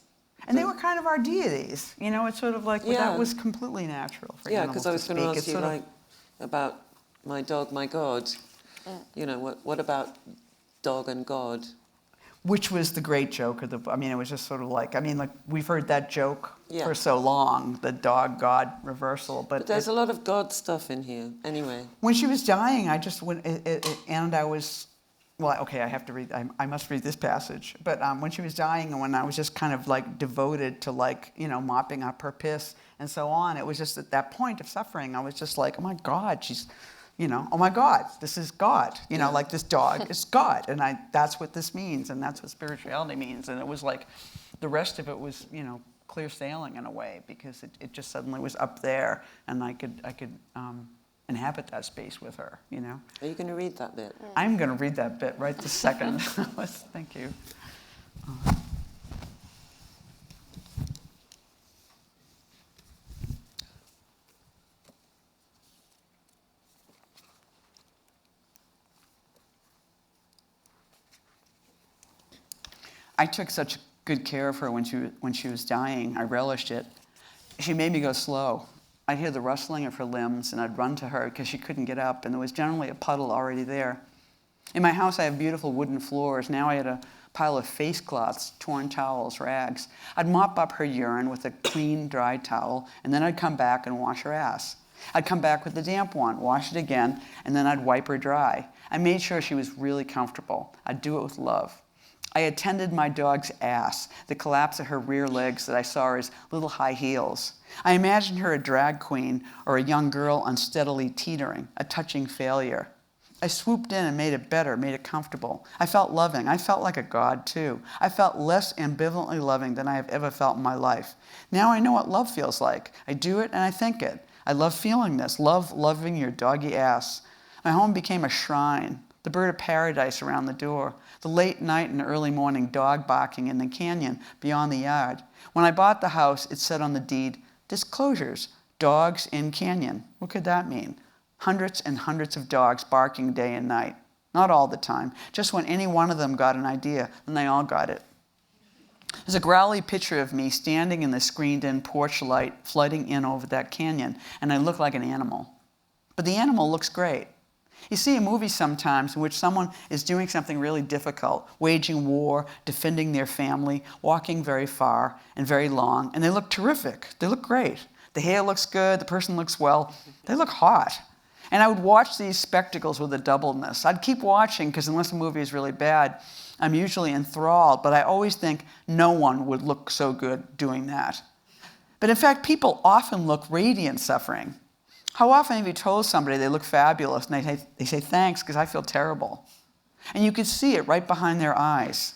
And they were kind of our deities, you know. It's sort of like that was completely natural for animals because I was to going to speak. ask you like about my dog, my God. You know, what about dog and God? Which was the great joke of the. I mean, it was just sort of like. I mean, like we've heard that joke for so long, the dog God reversal. But there's a lot of God stuff in here, anyway. When she was dying, I just went, and I was. Well, okay, I have to read. I must read this passage. But when she was dying, and when I was just kind of like devoted to like mopping up her piss and so on, it was just at that point of suffering, I was just like, oh my God, she's, oh my God, this is God. Like this dog is God, and that's what this means, and that's what spirituality means. And it was like, the rest of it was clear sailing in a way, because it just suddenly was up there, and I could inhabit that space with her, Are you going to read that bit? I'm going to read that bit right this second. Thank you. I took such good care of her when she was dying. I relished it. She made me go slow. I'd hear the rustling of her limbs, and I'd run to her because she couldn't get up, and there was generally a puddle already there. In my house, I have beautiful wooden floors. Now I had a pile of face cloths, torn towels, rags. I'd mop up her urine with a clean, dry towel, and then I'd come back and wash her ass. I'd come back with the damp one, wash it again, and then I'd wipe her dry. I made sure she was really comfortable. I'd do it with love. I attended my dog's ass, the collapse of her rear legs that I saw as little high heels. I imagined her a drag queen or a young girl unsteadily teetering, a touching failure. I swooped in and made it better, made it comfortable. I felt loving. I felt like a god, too. I felt less ambivalently loving than I have ever felt in my life. Now I know what love feels like. I do it and I think it. I love feeling this, loving your doggy ass. My home became a shrine, the bird of paradise around the door, the late night and early morning dog barking in the canyon beyond the yard. When I bought the house, it said on the deed, disclosures, dogs in canyon. What could that mean? Hundreds and hundreds of dogs barking day and night. Not all the time. Just when any one of them got an idea, then they all got it. There's a growly picture of me standing in the screened-in porch light flooding in over that canyon, and I look like an animal. But the animal looks great. You see a movie sometimes in which someone is doing something really difficult, waging war, defending their family, walking very far and very long, and they look terrific. They look great. The hair looks good, the person looks well, they look hot. And I would watch these spectacles with a doubleness. I'd keep watching, because unless a movie is really bad, I'm usually enthralled, but I always think no one would look so good doing that. But in fact, people often look radiant suffering. How often have you told somebody they look fabulous and they say thanks because I feel terrible? And you could see it right behind their eyes.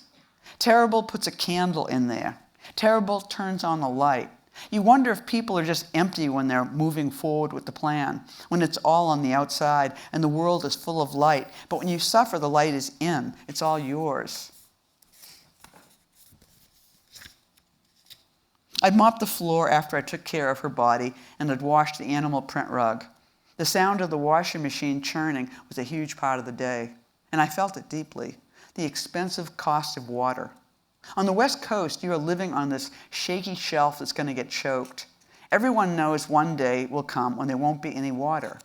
Terrible puts a candle in there. Terrible turns on the light. You wonder if people are just empty when they're moving forward with the plan, when it's all on the outside and the world is full of light. But when you suffer, the light is in. It's all yours. I'd mopped the floor after I took care of her body and had washed the animal print rug. The sound of the washing machine churning was a huge part of the day, and I felt it deeply, the expensive cost of water. On the West Coast, you are living on this shaky shelf that's going to get choked. Everyone knows one day will come when there won't be any water.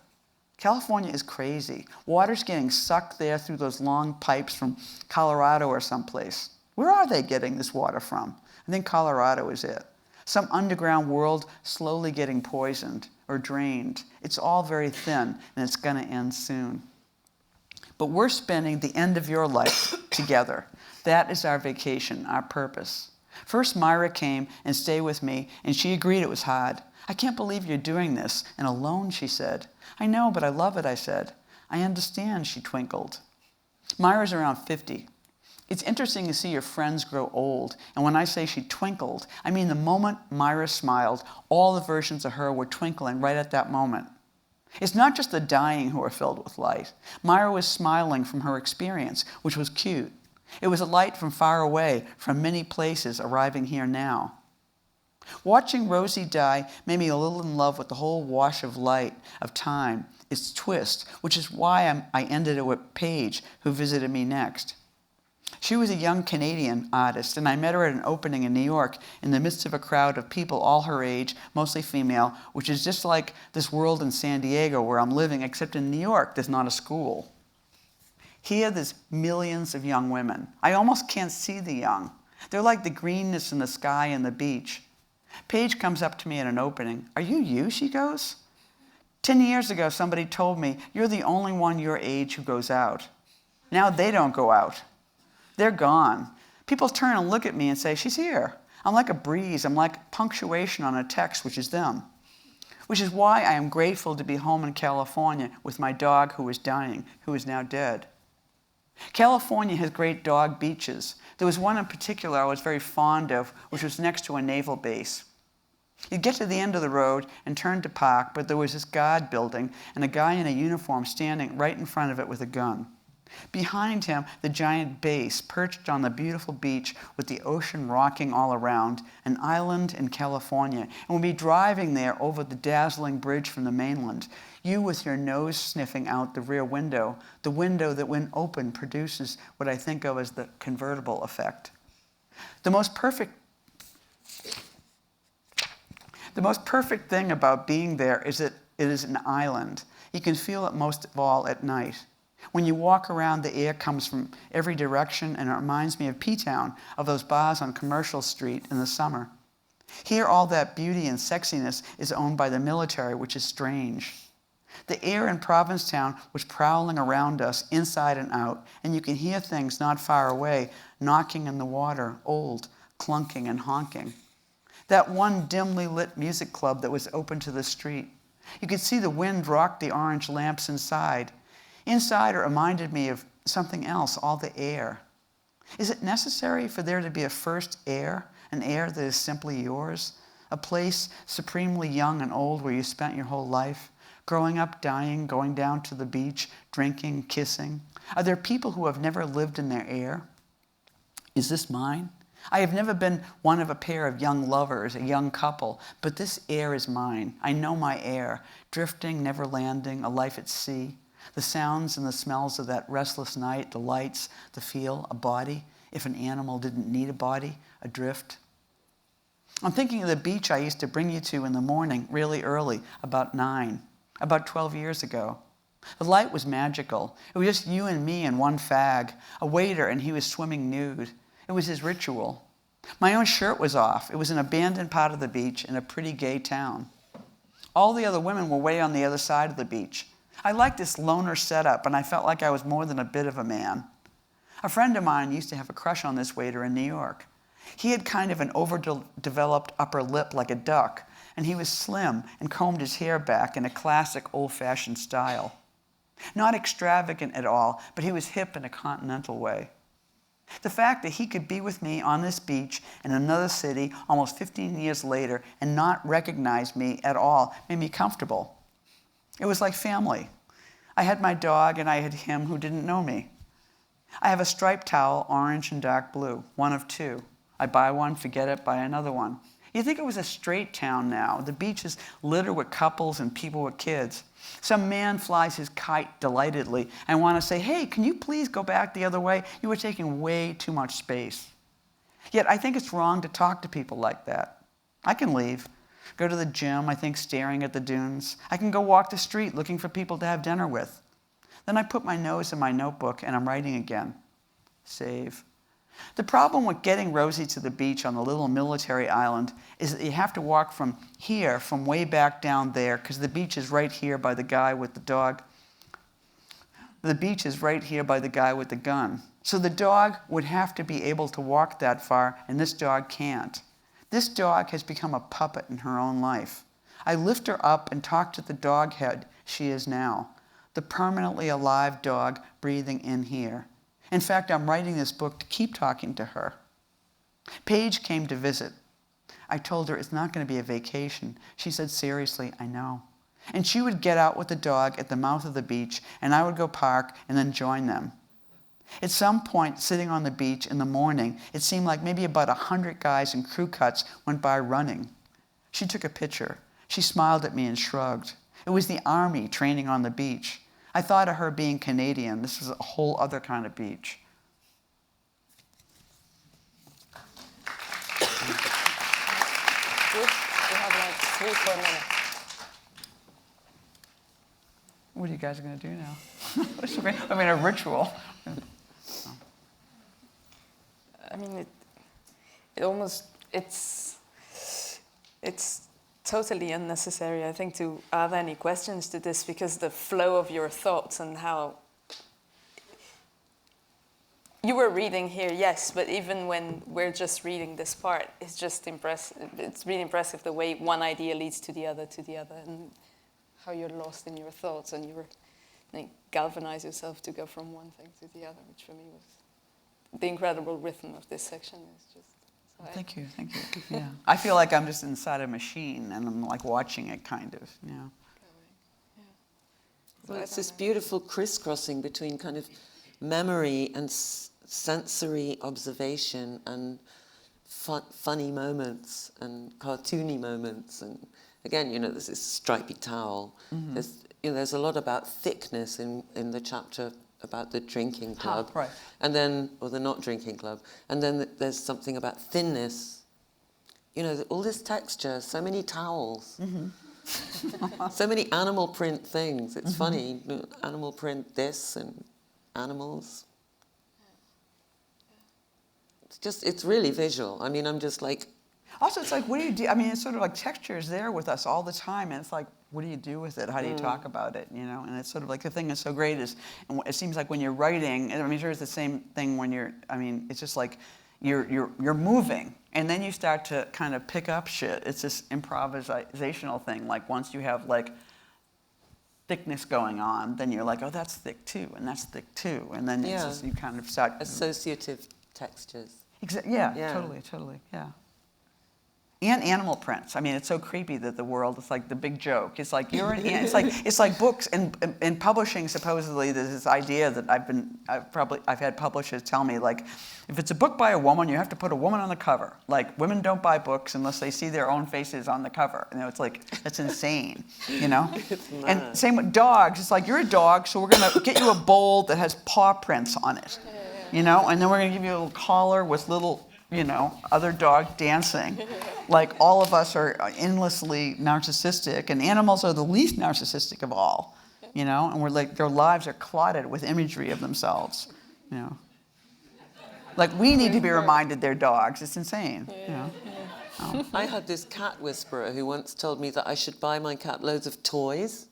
California is crazy. Water's getting sucked there through those long pipes from Colorado or someplace. Where are they getting this water from? I think Colorado is it. Some underground world slowly getting poisoned or drained. It's all very thin, and it's going to end soon. But we're spending the end of your life together. That is our vacation, our purpose. First, Mira came and stayed with me, and she agreed it was hard. I can't believe you're doing this, and alone, she said. I know, but I love it, I said. I understand, she twinkled. Mira's around 50. It's interesting to see your friends grow old, and when I say she twinkled, I mean the moment Mira smiled, all the versions of her were twinkling right at that moment. It's not just the dying who are filled with light. Mira was smiling from her experience, which was cute. It was a light from far away, from many places, arriving here now. Watching Rosie die made me a little in love with the whole wash of light, of time, its twist, which is why I ended it with Paige, who visited me next. She was a young Canadian artist, and I met her at an opening in New York in the midst of a crowd of people all her age, mostly female, which is just like this world in San Diego where I'm living, except in New York, there's not a school. Here, there's millions of young women. I almost can't see the young. They're like the greenness in the sky and the beach. Paige comes up to me at an opening. Are you, she goes? 10 years ago, somebody told me, you're the only one your age who goes out. Now they don't go out. They're gone. People turn and look at me and say, she's here. I'm like a breeze. I'm like punctuation on a text, which is them. Which is why I am grateful to be home in California with my dog who is dying, who is now dead. California has great dog beaches. There was one in particular I was very fond of, which was next to a naval base. You'd get to the end of the road and turn to park, but there was this guard building and a guy in a uniform standing right in front of it with a gun. Behind him, the giant base perched on the beautiful beach with the ocean rocking all around, an island in California. And we'll be driving there over the dazzling bridge from the mainland, you with your nose sniffing out the rear window, the window that when open produces what I think of as the convertible effect. The most perfect thing about being there is that it is an island. You can feel it most of all at night. When you walk around, the air comes from every direction, and it reminds me of P-Town, of those bars on Commercial Street in the summer. Here, all that beauty and sexiness is owned by the military, which is strange. The air in Provincetown was prowling around us, inside and out, and you can hear things not far away, knocking in the water, old, clunking and honking. That one dimly lit music club that was open to the street. You could see the wind rock the orange lamps inside. Inside, it reminded me of something else, all the air. Is it necessary for there to be a first air, an air that is simply yours? A place supremely young and old where you spent your whole life? Growing up, dying, going down to the beach, drinking, kissing? Are there people who have never lived in their air? Is this mine? I have never been one of a pair of young lovers, a young couple, but this air is mine. I know my air, drifting, never landing, a life at sea. The sounds and the smells of that restless night, the lights, the feel, a body, if an animal didn't need a body, adrift. I'm thinking of the beach I used to bring you to in the morning, really early, about 9, about 12 years ago. The light was magical. It was just you and me and one fag, a waiter, and he was swimming nude. It was his ritual. My own shirt was off. It was an abandoned part of the beach in a pretty gay town. All the other women were way on the other side of the beach. I liked this loner setup, and I felt like I was more than a bit of a man. A friend of mine used to have a crush on this waiter in New York. He had kind of an overdeveloped upper lip like a duck, and he was slim and combed his hair back in a classic old-fashioned style. Not extravagant at all, but he was hip in a continental way. The fact that he could be with me on this beach in another city almost 15 years later and not recognize me at all made me comfortable. It was like family. I had my dog and I had him who didn't know me. I have a striped towel, orange and dark blue, one of two. I buy one, forget it, buy another one. You'd think it was a straight town now. The beach is littered with couples and people with kids. Some man flies his kite delightedly and want to say, hey, can you please go back the other way? You were taking way too much space. Yet I think it's wrong to talk to people like that. I can leave, go to the gym, I think staring at the dunes. I can go walk the street looking for people to have dinner with. Then I put my nose in my notebook and I'm writing again. Save. The problem with getting Rosie to the beach on the little military island is that you have to walk from here, from way back down there, because the beach is right here by the guy with the dog. The beach is right here by the guy with the gun. So the dog would have to be able to walk that far, and this dog can't. This dog has become a puppet in her own life. I lift her up and talk to the dog head she is now, the permanently alive dog breathing in here. In fact, I'm writing this book to keep talking to her. Paige came to visit. I told her it's not going to be a vacation. She said, seriously, I know. And she would get out with the dog at the mouth of the beach, and I would go park and then join them. At some point, sitting on the beach in the morning, it seemed like maybe about 100 guys in crew cuts went by running. She took a picture. She smiled at me and shrugged. It was the army training on the beach. I thought of her being Canadian. This was a whole other kind of beach. Good. We have like 3-4 minutes. What are you guys going to do now? I mean, a ritual. I mean, it's totally unnecessary, I think, to add any questions to this, because the flow of your thoughts and how you were reading here, yes, but even when we're just reading this part, it's just impressive. It's really impressive the way one idea leads to the other, and how you're lost in your thoughts and you galvanize yourself to go from one thing to the other, which for me was the incredible rhythm of this section. Is just Thank you. Yeah, I feel like I'm just inside a machine and I'm like watching it, kind of. Yeah. Well, it's this beautiful crisscrossing between kind of memory and sensory observation and funny moments and cartoony moments. And again, there's this stripy towel. Mm-hmm. There's a lot about thickness in the chapter about the drinking club, right. And then, or the not drinking club, and then there's something about thinness. All this texture, so many towels, mm-hmm. So many animal print things. It's mm-hmm. funny, animal print this and animals. It's really visual. I mean, I'm just like. Also, it's like, what do you do? I mean, it's sort of like texture is there with us all the time, and it's like, what do you do with it? How do you talk about it? And it's sort of like the thing that's so great is, and it seems like when you're writing, I mean, sure, it's the same thing when you're. I mean, it's just like you're moving, and then you start to kind of pick up shit. It's this improvisational thing. Like once you have like thickness going on, then you're like, oh, that's thick too, and that's thick too, and then it's just, you kind of start associative textures. Yeah, totally, yeah. And animal prints. I mean, it's so creepy that the world is like the big joke. It's like it's like books and publishing. Supposedly, there's this idea that I've had publishers tell me, like, if it's a book by a woman, you have to put a woman on the cover. Like, women don't buy books unless they see their own faces on the cover. It's like, that's insane, And same with dogs. It's like, you're a dog, so we're gonna get you a bowl that has paw prints on it, and then we're gonna give you a little collar with little. Other dog dancing. Like all of us are endlessly narcissistic, and animals are the least narcissistic of all, and we're like, their lives are clotted with imagery of themselves, Like we need to be reminded they're dogs. It's insane, I had this cat whisperer who once told me that I should buy my cat loads of toys.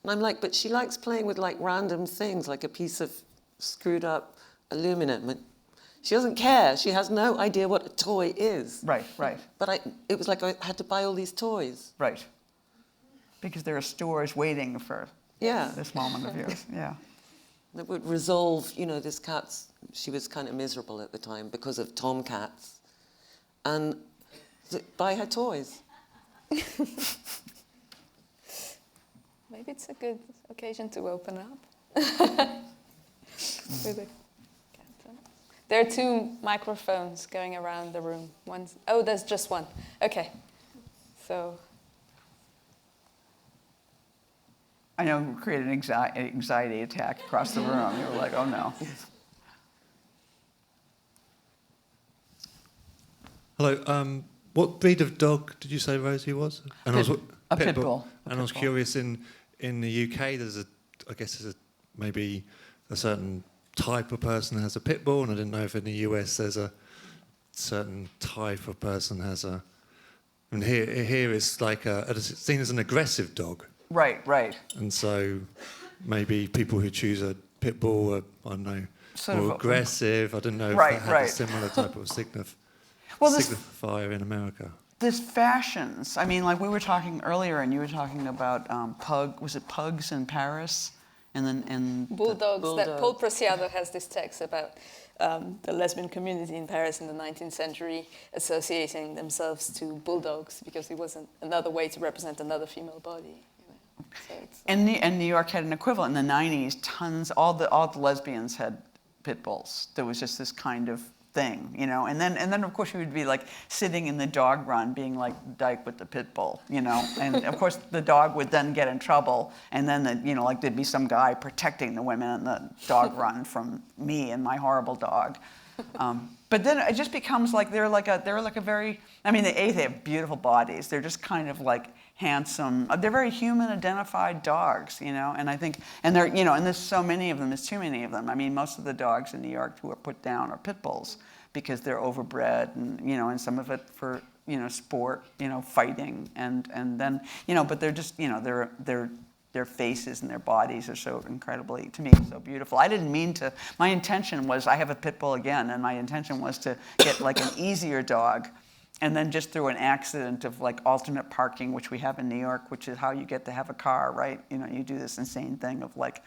And I'm like, but she likes playing with like random things, like a piece of screwed up aluminum. She doesn't care. She has no idea what a toy is. Right, right, But it was like I had to buy all these toys. right. Because there are stores waiting for Yeah. this moment of yours. Yeah. That would resolve, this cat's... She was kind of miserable at the time because of tomcats. And buy her toys. Maybe it's a good occasion to open up. With a cat. There are 2 microphones going around the room. There's just one. Okay. So... I know we created an anxiety attack across the room. You were like, oh no. Hello. What breed of dog did you say Rosie was? And A pit bull. And I was curious, in the UK, there's maybe a certain type of person has a pit bull, and I didn't know if in the US there's a certain type of person has a. And here it's like it's seen as an aggressive dog. Right, right. And so maybe people who choose a pit bull are, I don't know, more aggressive. I don't know if that had a similar type of signifier in America. There's fashions. I mean, like we were talking earlier, and you were talking about pugs in Paris? And bulldogs. Bulldog. Paul Preciado has this text about the lesbian community in Paris in the 19th century associating themselves to bulldogs because it was another way to represent another female body. So and New York had an equivalent in the 90s. All the lesbians had pit bulls. There was just this kind of thing, and then of course you would be like sitting in the dog run being like Dyke with the pit bull, and of course the dog would then get in trouble, and then there'd be some guy protecting the women in the dog run from me and my horrible dog. But then it just becomes like they're like a very, they have beautiful bodies. They're just kind of like handsome. They're very human identified dogs, and I think, and they're, and there's so many of them, there's too many of them. Most of the dogs in New York who are put down are pit bulls because they're overbred and some of it for, sport, fighting and then, but they're just, their faces and their bodies are so incredibly, to me, so beautiful. I didn't mean to, my intention was, I have a pit bull again, and my intention was to get like an easier dog. And then just through an accident of like alternate parking, which we have in New York, which is how you get to have a car, right? You do this insane thing of like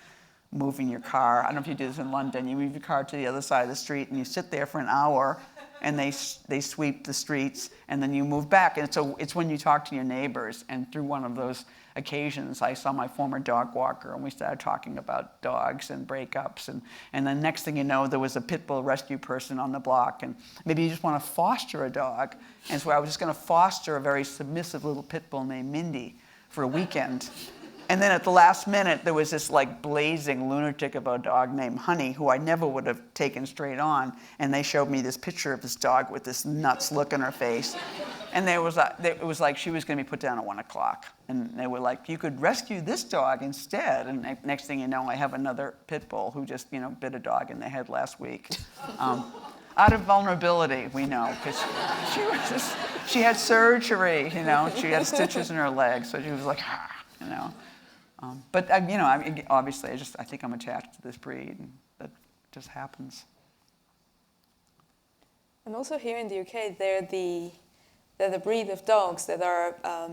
moving your car. I don't know if you do this in London. You move your car to the other side of the street and you sit there for an hour and they sweep the streets and then you move back. And so it's when you talk to your neighbors. And through one of those occasions, I saw my former dog walker and we started talking about dogs and breakups. And then next thing you know, there was a pit bull rescue person on the block. And maybe you just want to foster a dog. And so I was just going to foster a very submissive little pit bull named Mindy for a weekend. And then at the last minute, there was this like blazing lunatic of a dog named Honey, who I never would have taken straight on. And they showed me this picture of this dog with this nuts look in her face. And it was like she was going to be put down at 1 o'clock. And they were like, you could rescue this dog instead. And next thing you know, I have another pit bull who just, bit a dog in the head last week. Out of vulnerability, we know, because she had surgery, she had stitches in her leg. So she was like, But obviously, I think I'm attached to this breed, and that just happens. And also here in the UK, they're the breed of dogs that are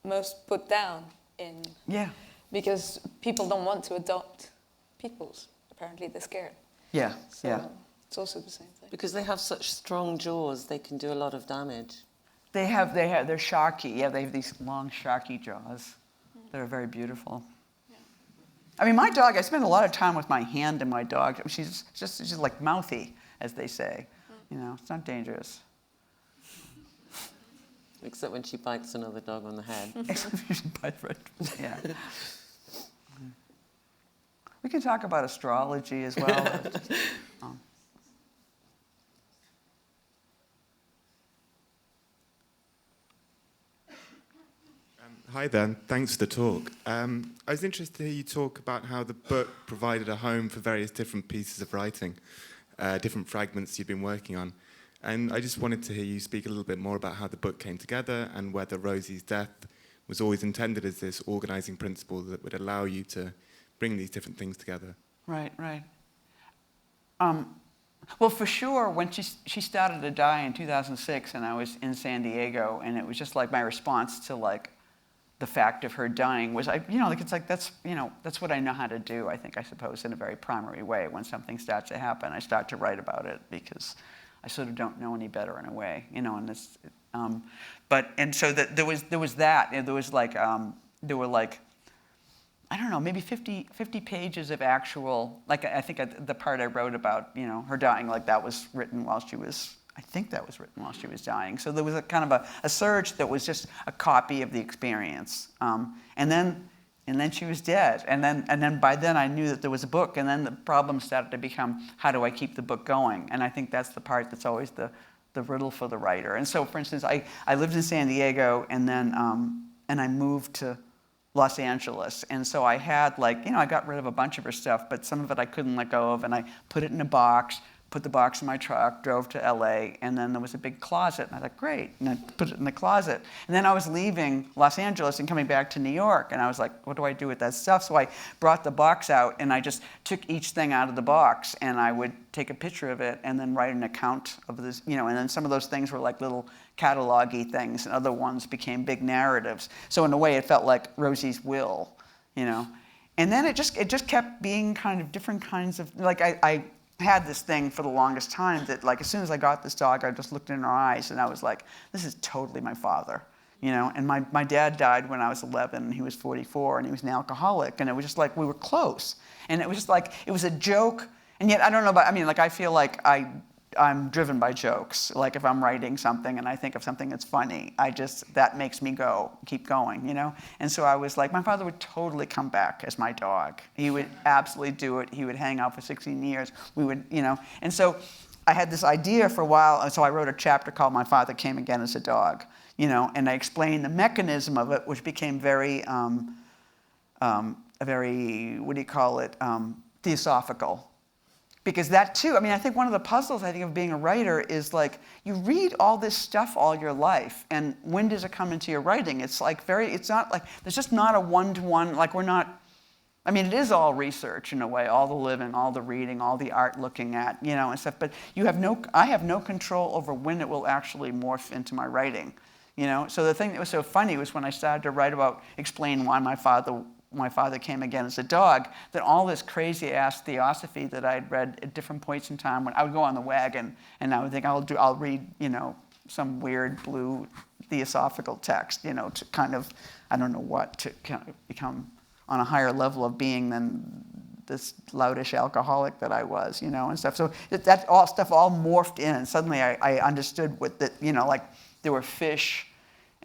most put down in. Yeah. Because people don't want to adopt pit bulls. Apparently, they're scared. Yeah. So yeah. It's also the same thing. Because they have such strong jaws, they can do a lot of damage. They're sharky. Yeah, they have these long, sharky jaws. They're very beautiful. Yeah. My dog, I spend a lot of time with my hand and my dog. She's like mouthy, as they say. It's not dangerous. Except when she bites another dog on the head. Except when she bites, right? Yeah. We can talk about astrology as well. Hi there, thanks for the talk. I was interested to hear you talk about how the book provided a home for various different pieces of writing, different fragments you've been working on. And I just wanted to hear you speak a little bit more about how the book came together and whether Rosie's death was always intended as this organizing principle that would allow you to bring these different things together. Right. Well, for sure, when she started to die in 2006, and I was in San Diego, and it was just like my response to like the fact of her dying was, that's what I know how to do. I suppose in a very primary way. When something starts to happen, I start to write about it because I sort of don't know any better in a way, And this, so there was that. There was like there were like, I don't know, maybe 50 pages of actual, like I think the part I wrote about, her dying, like that was written while she was, I think that was written while she was dying. So there was a kind of a surge that was just a copy of the experience. And then she was dead. And then by then I knew that there was a book. And then the problem started to become, how do I keep the book going? And I think that's the part that's always the riddle for the writer. And so, for instance, I lived in San Diego, and then and I moved to Los Angeles. And so I had I got rid of a bunch of her stuff, but some of it I couldn't let go of, and I put it in a box, put the box in my truck, drove to LA, and then there was a big closet, and I thought, great, and I put it in the closet. And then I was leaving Los Angeles and coming back to New York, and I was like, what do I do with that stuff? So I brought the box out, and I just took each thing out of the box, and I would take a picture of it, and then write an account of this, and then some of those things were like little catalog-y things, and other ones became big narratives. So in a way, it felt like Rosie's will, And then it just kept being kind of different kinds of, like I had this thing for the longest time that like as soon as I got this dog, I just looked in her eyes and I was like, this is totally my father, And my dad died when I was 11, and he was 44, and he was an alcoholic, and it was just like we were close, and it was just like it was a joke, and yet I don't know about. I mean, like I feel like I'm driven by jokes. Like if I'm writing something and I think of something that's funny, that makes me keep going, And so I was like, my father would totally come back as my dog. He would absolutely do it. He would hang out for 16 years. We would, And so I had this idea for a while, and so I wrote a chapter called "My Father Came Again as a Dog," and I explained the mechanism of it, which became very, theosophical. Because that too, I think one of the puzzles of being a writer is like you read all this stuff all your life, and when does it come into your writing? It's not like there's just not a one-to-one, like we're not, it is all research in a way, all the living, all the reading, all the art looking at, and stuff, but I have no control over when it will actually morph into my writing, So the thing that was so funny was when I started to explain why my father came again as a dog, that all this crazy-ass theosophy that I'd read at different points in time, when I would go on the wagon and I would think I'll read, some weird blue theosophical text, to kind of, I don't know what, to kind of become on a higher level of being than this loutish alcoholic that I was, and stuff. So that all morphed in, and suddenly I understood like there were fish,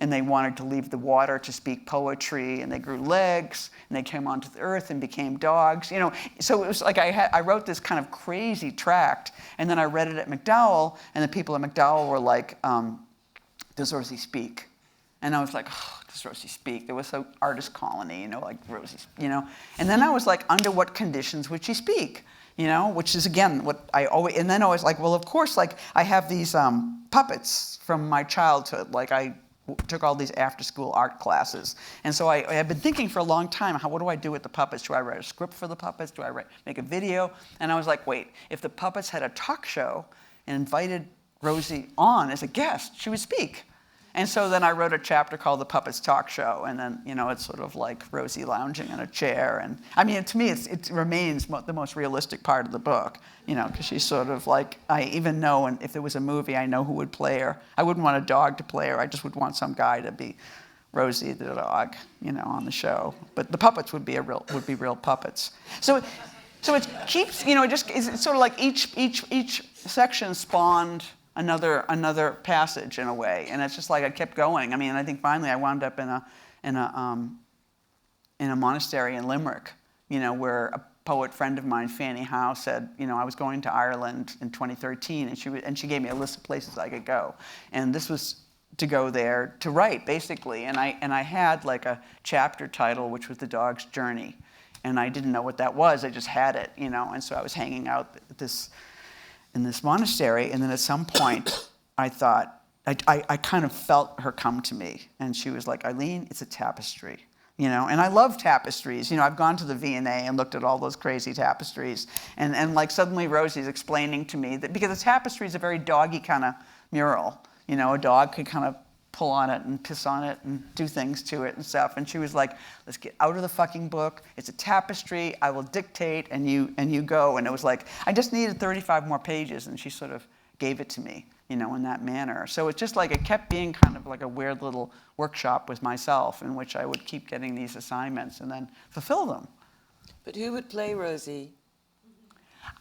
and they wanted to leave the water to speak poetry, and they grew legs, and they came onto the earth and became dogs, So it was like I wrote this kind of crazy tract, and then I read it at MacDowell, and the people at MacDowell were like, does Rosie speak? And I was like, oh, does Rosie speak? There was an artist colony, like Rosie, And then I was like, under what conditions would she speak? Which is, again, what I always, and then I was like, well, of course, like, I have these puppets from my childhood, like I took all these after-school art classes. And so I had been thinking for a long time, what do I do with the puppets? Do I write a script for the puppets? Do I make a video? And I was like, wait, if the puppets had a talk show and invited Rosie on as a guest, she would speak. And so then I wrote a chapter called The Puppets Talk Show, and then, it's sort of like Rosie lounging in a chair. And to me, it remains the most realistic part of the book, because she's sort of like, I even know, and if there was a movie, I know who would play her. I wouldn't want a dog to play her. I just would want some guy to be Rosie the dog, on the show. But the puppets would be real puppets. So it keeps, it's sort of like each section spawned another passage in a way, and it's just like I kept going. I think finally I wound up in a monastery in Limerick, where a poet friend of mine, Fanny Howe, said, I was going to Ireland in 2013, and she gave me a list of places I could go, and this was to go there to write basically, and I had like a chapter title which was The Dog's Journey, and I didn't know what that was. I just had it, and so I was hanging out in this monastery, and then at some point I thought, I kind of felt her come to me, and she was like, Eileen, it's a tapestry. you know, and I love tapestries. You know, I've gone to the V&A and looked at all those crazy tapestries, and like suddenly Rosie's explaining to me that, because a tapestry is a very doggy kind of mural, you know, a dog could kind of pull on it and piss on it and do things to it and stuff. And she was like, let's get out of the fucking book. It's a tapestry. I will dictate and you go. And it was like, I just needed 35 more pages, and she sort of gave it to me, you know, in that manner. So it's just like, it kept being kind of like a weird little workshop with myself in which I would keep getting these assignments and then fulfill them. But who would play Rosie?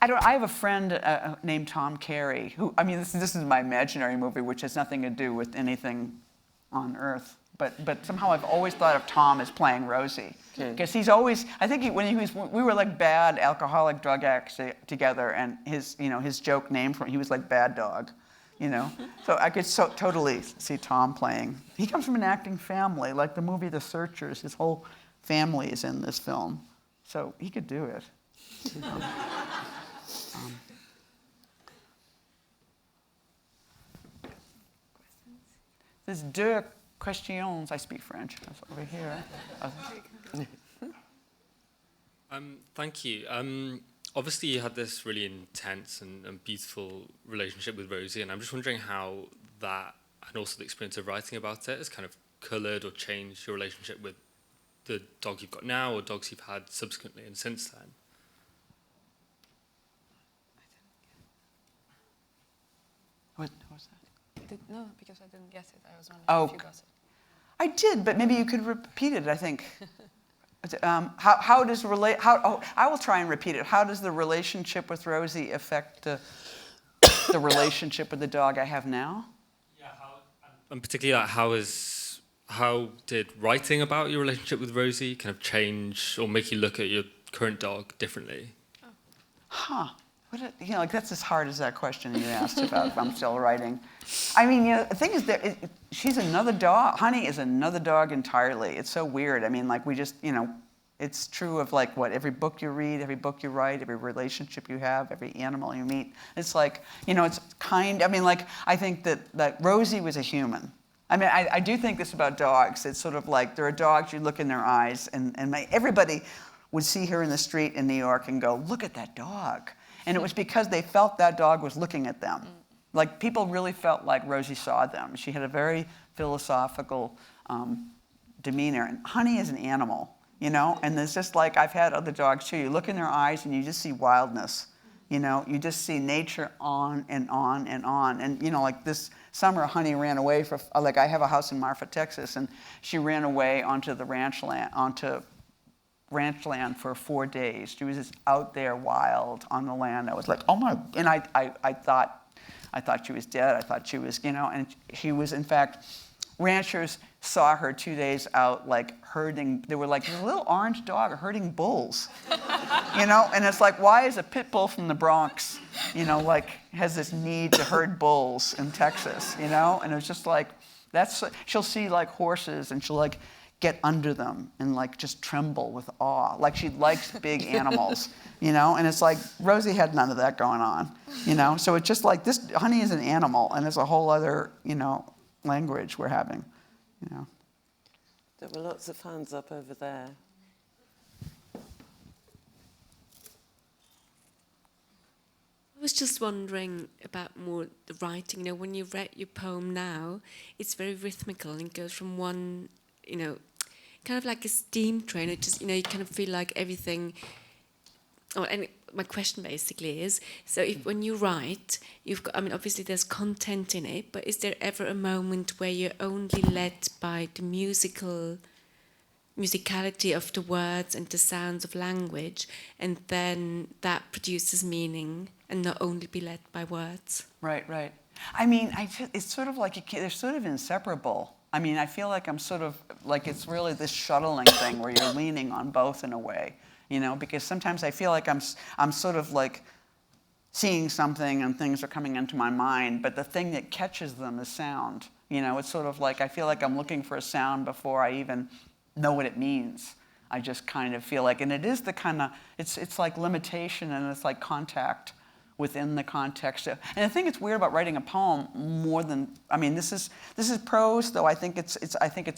I have a friend named Tom Carey, who, I mean, this is my imaginary movie, which has nothing to do with anything on Earth. But somehow I've always thought of Tom as playing Rosie. Because he's always, I think we were like bad alcoholic drug addicts together, and his joke name for him, he was like Bad Dog, you know? So I could totally see Tom playing. He comes from an acting family, like the movie The Searchers, his whole family is in this film. So he could do it. There's deux questions. I speak French. That's over here. Thank you. Obviously, you had this really intense and beautiful relationship with Rosie, and I'm just wondering how that, and also the experience of writing about it, has kind of coloured or changed your relationship with the dog you've got now, or dogs you've had subsequently and since then. What was that? No, because I didn't get it. I was wondering if you got it. I did, but maybe you could repeat it, I think. I will try and repeat it. How does the relationship with Rosie affect the relationship with the dog I have now? Yeah, and particularly how did writing about your relationship with Rosie kind of change or make you look at your current dog differently? Huh. Like that's as hard as that question you asked about if I'm still writing. I mean, the thing is that she's another dog. Honey is another dog entirely. It's so weird. I mean, like we just, it's true of like what, every book you read, every book you write, every relationship you have, every animal you meet. It's like, it's I think that Rosie was a human. I mean, I do think this about dogs. It's sort of like there are dogs, you look in their eyes, and everybody would see her in the street in New York and go, look at that dog. And it was because they felt that dog was looking at them. Like, people really felt like Rosie saw them. She had a very philosophical demeanor. And Honey is an animal, And there's just like, I've had other dogs too. You look in their eyes and you just see wildness. You just see nature on and on and on. And, like this summer, Honey ran away I have a house in Marfa, Texas, and she ran away onto ranch land for 4 days. She was just out there wild on the land. I was like, oh my, and I thought she was dead. I thought she was, and she was, in fact, ranchers saw her 2 days out like herding, they were like, a little orange dog herding bulls, and it's like, why is a pit bull from the Bronx, has this need to herd bulls in Texas, and it's just like, she'll see like horses and she'll like, get under them and like just tremble with awe. Like she likes big animals, and it's like Rosie had none of that going on, So it's just like this, Honey is an animal and it's a whole other, language we're having, There were lots of hands up over there. I was just wondering about more the writing. When you read your poem now, it's very rhythmical and it goes from one, kind of like a steam train. It just, you kind of feel like everything. Oh, and my question basically is: so when you write, you've got. Obviously there's content in it, but is there ever a moment where you're only led by the musicality of the words and the sounds of language, and then that produces meaning, and not only be led by words? Right. It's sort of like they're sort of inseparable. I feel like I'm sort of, like it's really this shuttling thing where you're leaning on both in a way, because sometimes I feel like I'm sort of like seeing something and things are coming into my mind, but the thing that catches them is sound. It's sort of like I feel like I'm looking for a sound before I even know what it means. I just kind of feel like, and it is the kind of, it's like limitation and it's like contact within the context of, and I think it's weird about writing a poem more than, this is prose, though I think it's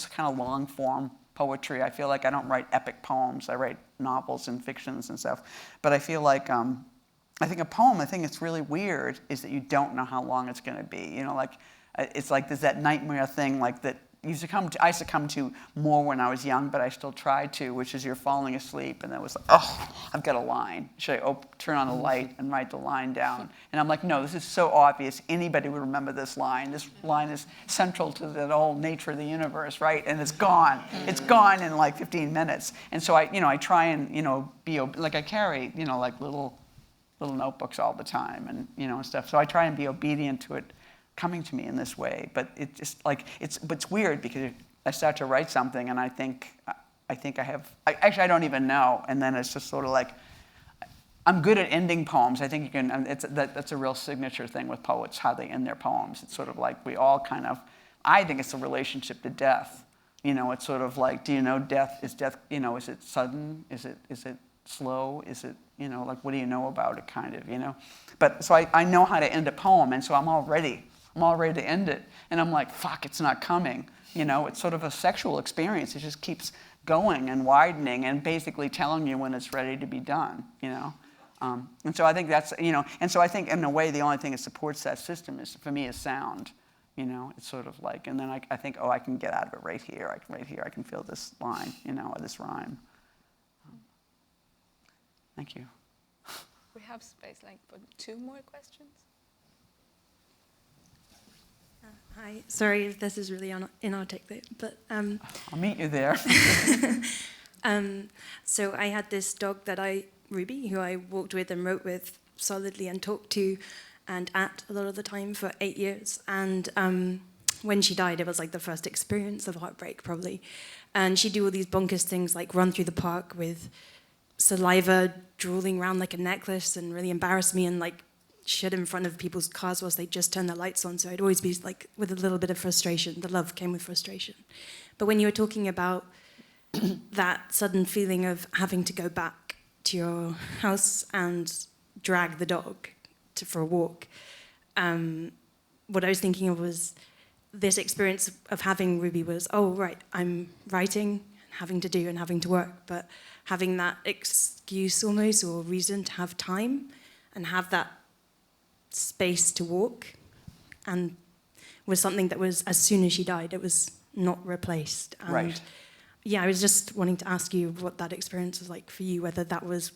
kind of long form poetry. I feel like I don't write epic poems. I write novels and fictions and stuff. But I feel like, I think a poem, the thing that's really weird is that you don't know how long it's going to be. You know, like, it's like there's that nightmare thing, like that I succumbed to more when I was young, but I still try to, which is you're falling asleep, and then it was like, oh, I've got a line. Should I turn on the light and write the line down? And I'm like, no, this is so obvious. Anybody would remember this line. This line is central to the whole nature of the universe, right? And it's gone. It's gone in like 15 minutes. And so I try and, be, like I carry, like little notebooks all the time and, stuff. So I try and be obedient to it coming to me in this way, but it just like it's weird because I start to write something and I think I don't even know, and then it's just sort of like I'm good at ending poems. I think you can. That's a real signature thing with poets, how they end their poems. It's sort of like we all kind of. I think it's a relationship to death. It's sort of like, do you know death? Is death? Is it sudden? Is it slow? Is it like what do you know about it? Kind of. But so I know how to end a poem, and so I'm all ready to end it. And I'm like, fuck, it's not coming. It's sort of a sexual experience. It just keeps going and widening and basically telling you when it's ready to be done, And so I think that's, and so I think in a way the only thing that supports that system is, for me, is sound. It's sort of like, and then I think, oh, I can get out of it right here. I can feel this line, or this rhyme. Thank you. We have space for 2 more questions. Hi, sorry if this is really inarticulate, but I'll meet you there. So I had this dog Ruby, who I walked with and wrote with solidly and talked to and at a lot of the time for 8 years. And when she died, it was like the first experience of heartbreak, probably. And she'd do all these bonkers things, like run through the park with saliva drooling around like a necklace and really embarrass me and like shit in front of people's cars whilst they just turn the lights on. So I'd always be like with a little bit of frustration. The love came with frustration. But when you were talking about that sudden feeling of having to go back to your house and drag the dog for a walk, what I was thinking of was this experience of having Ruby was, oh, right, I'm writing, having to do and having to work, but having that excuse almost or reason to have time and have that space to walk, and was something that was, as soon as she died, it was not replaced. And right. Yeah, I was just wanting to ask you what that experience was like for you, whether that was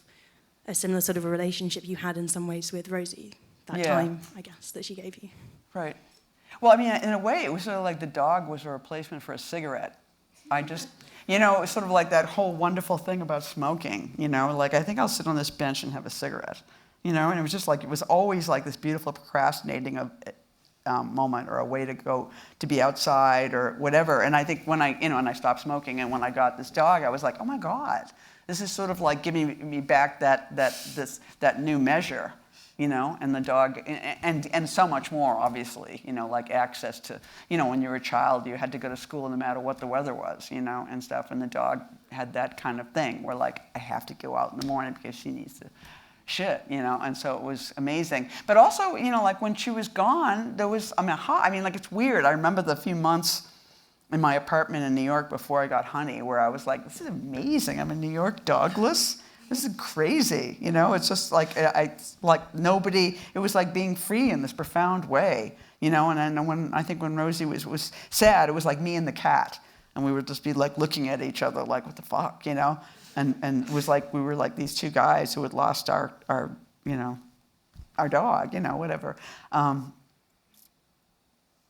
a similar sort of a relationship you had in some ways with Rosie, that time, I guess, that she gave you. Right. Well, I mean, in a way, it was sort of like the dog was a replacement for a cigarette. I just, it was sort of like that whole wonderful thing about smoking, like I think I'll sit on this bench and have a cigarette. And it was just like, it was always like this beautiful procrastinating of moment or a way to go to be outside or whatever. And I think when I stopped smoking and when I got this dog, I was like, oh my God, this is sort of like giving me back that new measure, and the dog, and so much more, obviously, like access to, when you were a child, you had to go to school no matter what the weather was, and stuff. And the dog had that kind of thing where like, I have to go out in the morning because she needs to shit, and so it was amazing. But also, like when she was gone, there was, like it's weird. I remember the few months in my apartment in New York before I got Honey, where I was like, this is amazing. I'm in New York dogless. This is crazy, It's just like nobody. It was like being free in this profound way, And then when Rosie was sad, it was like me and the cat, and we would just be like looking at each other like, what the fuck, And it was like we were like these two guys who had lost our dog, whatever.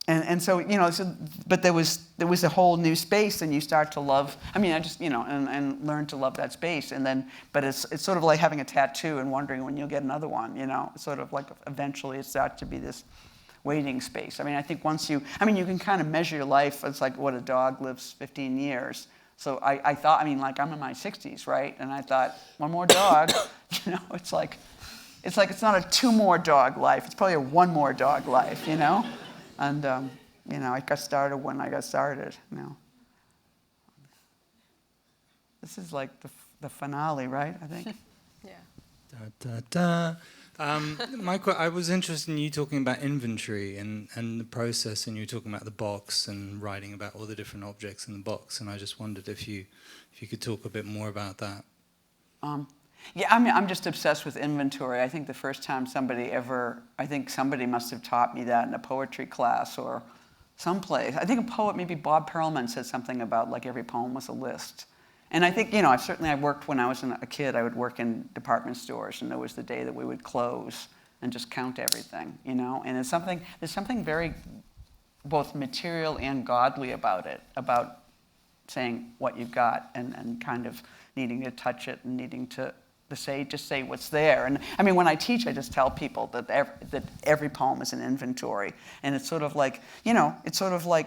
And so, but there was a whole new space, and you start to love. I just, and learn to love that space, and then, but it's sort of like having a tattoo and wondering when you'll get another one, It's sort of like eventually it starts to be this waiting space. I think once you can kind of measure your life. It's like what a dog lives 15 years. So I thought, like I'm in my 60s, right? And I thought, one more dog, it's like it's not a 2 more dog life. It's probably a 1 more dog life, And, I got started when I got started, This is like the finale, right, I think? Yeah. Da, da, da. I was interested in you talking about inventory and the process, and you were talking about the box and writing about all the different objects in the box, and I just wondered if you could talk a bit more about that. Yeah, I mean, I'm just obsessed with inventory. I think the first time somebody must have taught me that in a poetry class or someplace. I think a poet, maybe Bob Perelman, said something about like every poem was a list. And I think, I worked when I was a kid, I would work in department stores, and there was the day that we would close and just count everything, and there's something very both material and godly about it, about saying what you've got and kind of needing to touch it and needing to say what's there. And I mean, when I teach, I just tell people that every poem is an inventory. And it's sort of like,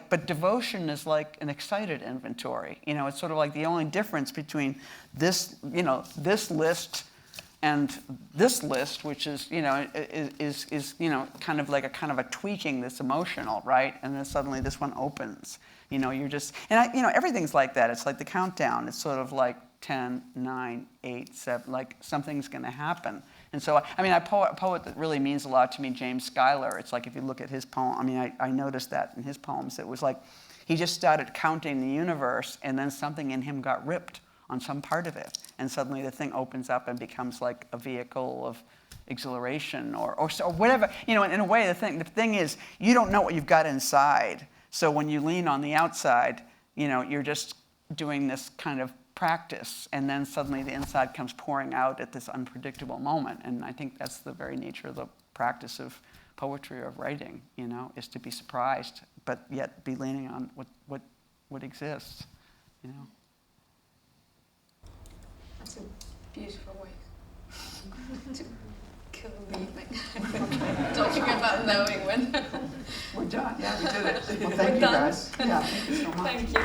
but devotion is like an excited inventory. It's sort of like the only difference between this list and this list, which is, kind of a tweaking that's emotional, right? And then suddenly this one opens. Everything's like that. It's like the countdown. It's sort of like 10, 9, 8, 7, like something's going to happen. And so, a poet that really means a lot to me, James Schuyler, it's like if you look at his poem, I noticed that in his poems, it was like he just started counting the universe, and then something in him got ripped on some part of it. And suddenly the thing opens up and becomes like a vehicle of exhilaration or whatever. In a way, the thing is, you don't know what you've got inside. So when you lean on the outside, you're just doing this kind of practice, and then suddenly the inside comes pouring out at this unpredictable moment. And I think that's the very nature of the practice of poetry or of writing, is to be surprised, but yet be leaning on what exists, That's a beautiful way to kill the evening. Talking about knowing when. We're done. Yeah, we did it. Well, thank you guys. Yeah, thank you so much. Thank you.